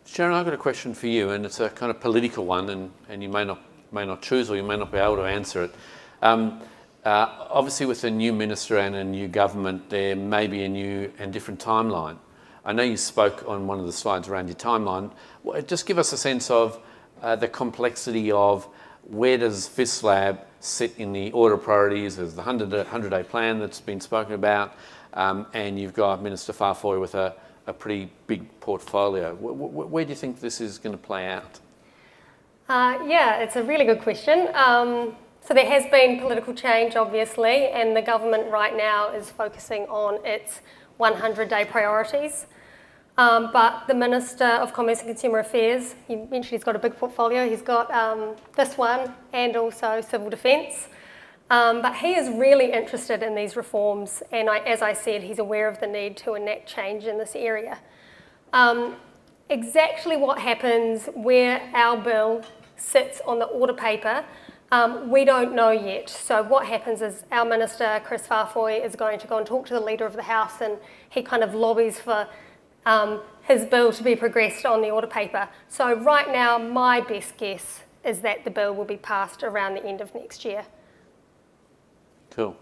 Sharon, I've got a question for you, and it's a kind of political one, and you may not choose, or you may not be able to answer it. Obviously, with a new minister and a new government, there may be a new and different timeline. I know you spoke on one of the slides around your timeline. Just give us a sense of the complexity of where does FISLAB sit in the order of priorities. There's the 100-day plan that's been spoken about. And you've got Minister Farfoy with a pretty big portfolio. Where do you think this is going to play out? Yeah, it's a really good question. So there has been political change, obviously, and the government right now is focusing on its 100-day priorities. But the Minister of Commerce and Consumer Affairs, you mentioned he's got a big portfolio. He's got this one and also civil defence. But he is really interested in these reforms, and as I said, he's aware of the need to enact change in this area. Exactly what happens where our bill sits on the order paper, we don't know yet. So what happens is our Minister, Chris Farfoy, is going to go and talk to the Leader of the House, and he kind of lobbies for his bill to be progressed on the order paper. So right now, my best guess is that the bill will be passed around the end of next year. Cool.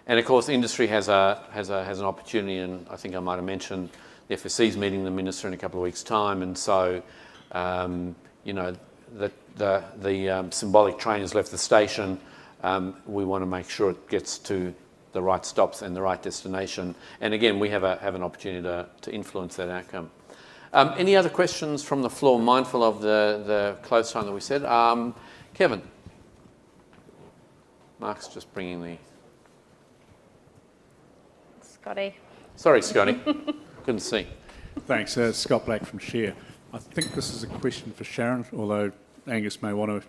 And of course, industry has an opportunity, and I think I might have mentioned the FSC's meeting the minister in a couple of weeks' time, and so the symbolic train has left the station. We want to make sure it gets to the right stops and the right destination. And again, we have an opportunity to influence that outcome. Any other questions from the floor? Mindful of the close time that we said. Kevin. Mark's just bringing the... Scotty. Sorry, Scotty. Couldn't see. Thanks. Scott Black from Share. I think this is a question for Sharon, although Angus may want to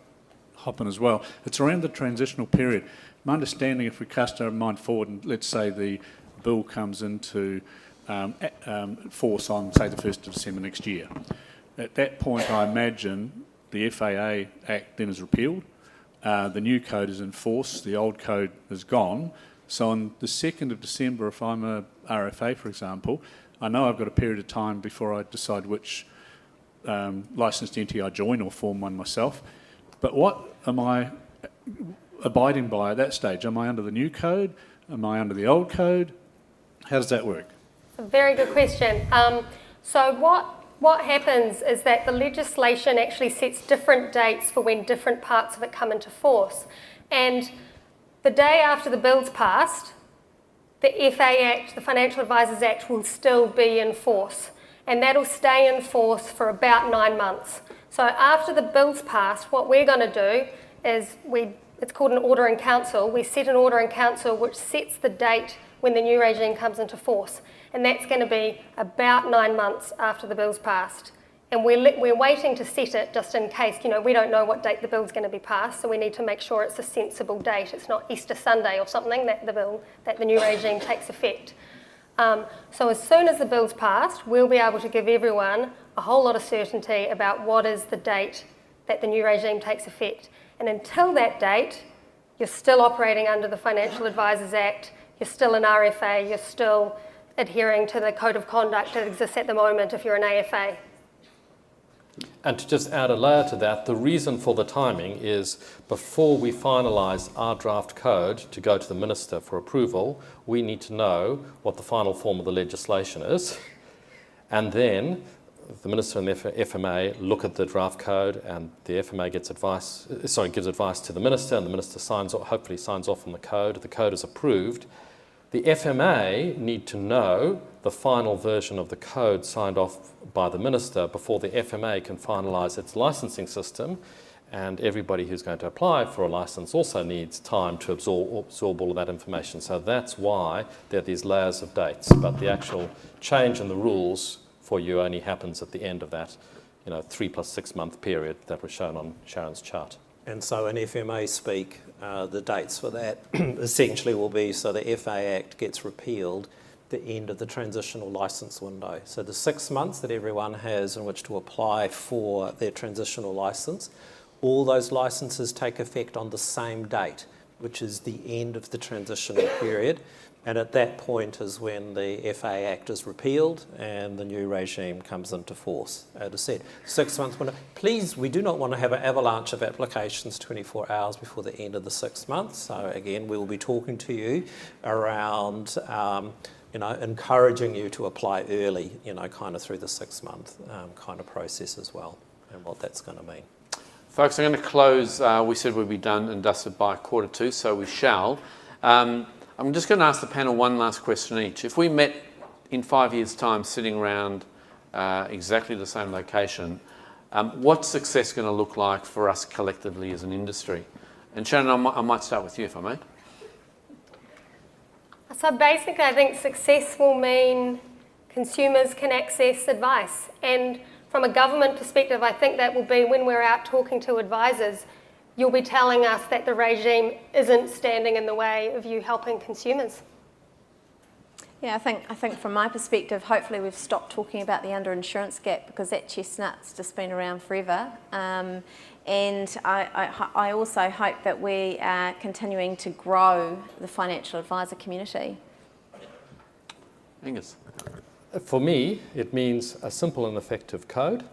hop in as well. It's around the transitional period. My understanding, if we cast our mind forward and let's say the bill comes into force on, say, the 1st of December next year, at that point I imagine the FAA Act then is repealed, the new code is in force, the old code is gone. So on the 2nd of December, if I'm a RFA, for example, I know I've got a period of time before I decide which licensed entity I join or form one myself. But what am I abiding by at that stage? Am I under the new code? Am I under the old code? How does that work? A very good question. So what happens is that the legislation actually sets different dates for when different parts of it come into force. And the day after the bill's passed, the FA Act, the Financial Advisors Act, will still be in force. And that'll stay in force for about 9 months. So after the bill's passed, what we're going to do is it's called an order in council. We set an order in council which sets the date when the new regime comes into force. And that's going to be about 9 months after the bill's passed. And we're waiting to set it just in case, we don't know what date the bill's going to be passed, so we need to make sure it's a sensible date. It's not Easter Sunday or something that the new regime takes effect. So as soon as the bill's passed, we'll be able to give everyone a whole lot of certainty about what is the date that the new regime takes effect. And until that date, you're still operating under the Financial Advisors Act, you're still an RFA, you're still adhering to the code of conduct that exists at the moment if you're an AFA. And to just add a layer to that, the reason for the timing is before we finalise our draft code to go to the Minister for approval, we need to know what the final form of the legislation is. And then the Minister and the FMA look at the draft code, and the FMA gives advice to the Minister, and the Minister hopefully signs off on the code. The code is approved. The FMA need to know the final version of the code signed off by the Minister before the FMA can finalise its licensing system, and everybody who's going to apply for a licence also needs time to absorb all of that information. So that's why there are these layers of dates, but the actual change in the rules for you only happens at the end of that 3 + 6 month period that was shown on Sharon's chart. And so in FMA speak, the dates for that essentially will be, so the FA Act gets repealed the end of the transitional licence window. So the 6 months that everyone has in which to apply for their transitional licence, all those licences take effect on the same date, which is the end of the transitional period. And at that point is when the FA Act is repealed and the new regime comes into force. As I said, 6 months window. Please, we do not want to have an avalanche of applications 24 hours before the end of the 6 months. So again, we will be talking to you around encouraging you to apply early, kind of through the 6 month kind of process as well, and what that's going to mean. Folks, I'm going to close. We said we'd be done and dusted by 1:45, so we shall. I'm just going to ask the panel one last question each. If we met in 5 years' time sitting around exactly the same location, what's success going to look like for us collectively as an industry? And Shannon, I might start with you, if I may. So basically, I think success will mean consumers can access advice. And from a government perspective, I think that will be when we're out talking to advisors, you'll be telling us that the regime isn't standing in the way of you helping consumers. Yeah, I think from my perspective, hopefully we've stopped talking about the underinsurance gap, because that chestnut's just been around forever. And I also hope that we are continuing to grow the financial advisor community. Angus. For me, it means a simple and effective code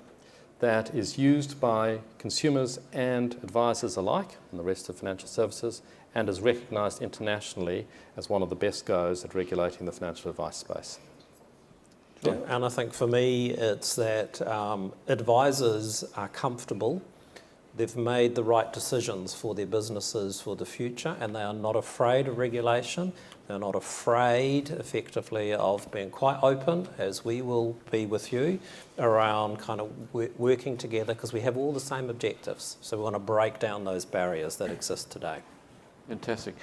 that is used by consumers and advisors alike in the rest of financial services and is recognised internationally as one of the best goes at regulating the financial advice space. Yeah, and I think for me, it's that advisors are comfortable. They've made the right decisions for their businesses for the future, and they are not afraid of regulation. They're not afraid, effectively, of being quite open, as we will be with you, around kind of working together, because we have all the same objectives. So we want to break down those barriers that exist today. Fantastic.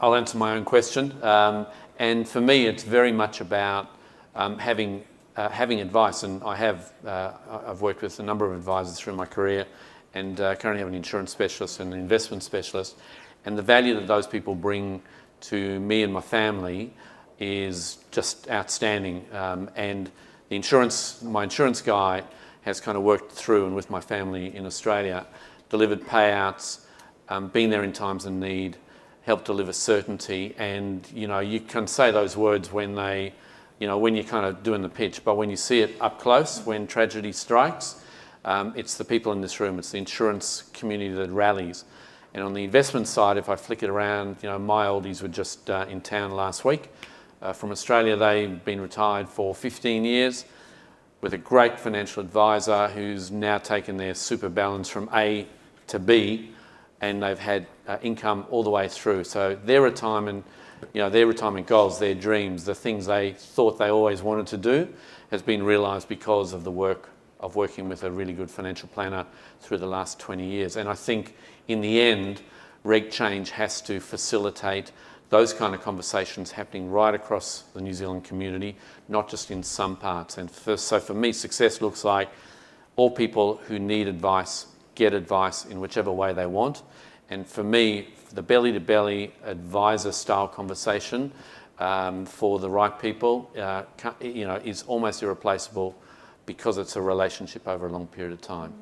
I'll answer my own question. And for me, it's very much about having advice. And I've worked with a number of advisors through my career, and currently have an insurance specialist and an investment specialist. And the value that those people bring to me and my family is just outstanding. And my insurance guy has kind of worked through and with my family in Australia, delivered payouts, been there in times of need, helped deliver certainty. And, you can say those words when when you're kind of doing the pitch, but when you see it up close, when tragedy strikes, it's the people in this room, it's the insurance community that rallies. And on the investment side, if I flick it around, my oldies were just in town last week from Australia. They've been retired for 15 years with a great financial advisor who's now taken their super balance from A to B, and they've had income all the way through. So their retirement goals, their dreams, the things they thought they always wanted to do has been realised because of the work of working with a really good financial planner through the last 20 years. And I think in the end, reg change has to facilitate those kind of conversations happening right across the New Zealand community, not just in some parts. And so for me, success looks like all people who need advice get advice in whichever way they want. And for me, the belly-to-belly advisor-style conversation for the right people, is almost irreplaceable, because it's a relationship over a long period of time.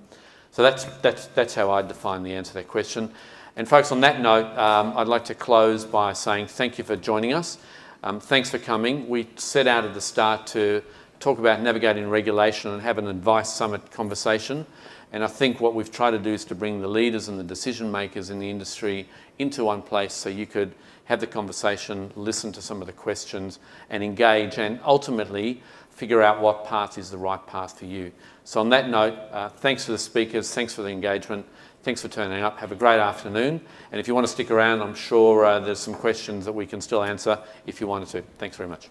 So that's how I define the answer to that question. And folks, on that note, I'd like to close by saying thank you for joining us. Thanks for coming. We set out at the start to talk about navigating regulation and have an advice summit conversation. And I think what we've tried to do is to bring the leaders and the decision makers in the industry into one place so you could have the conversation, listen to some of the questions and engage, and ultimately figure out what path is the right path for you. So on that note, thanks for the speakers, thanks for the engagement, thanks for turning up. Have a great afternoon. And if you want to stick around, I'm sure there's some questions that we can still answer if you wanted to. Thanks very much.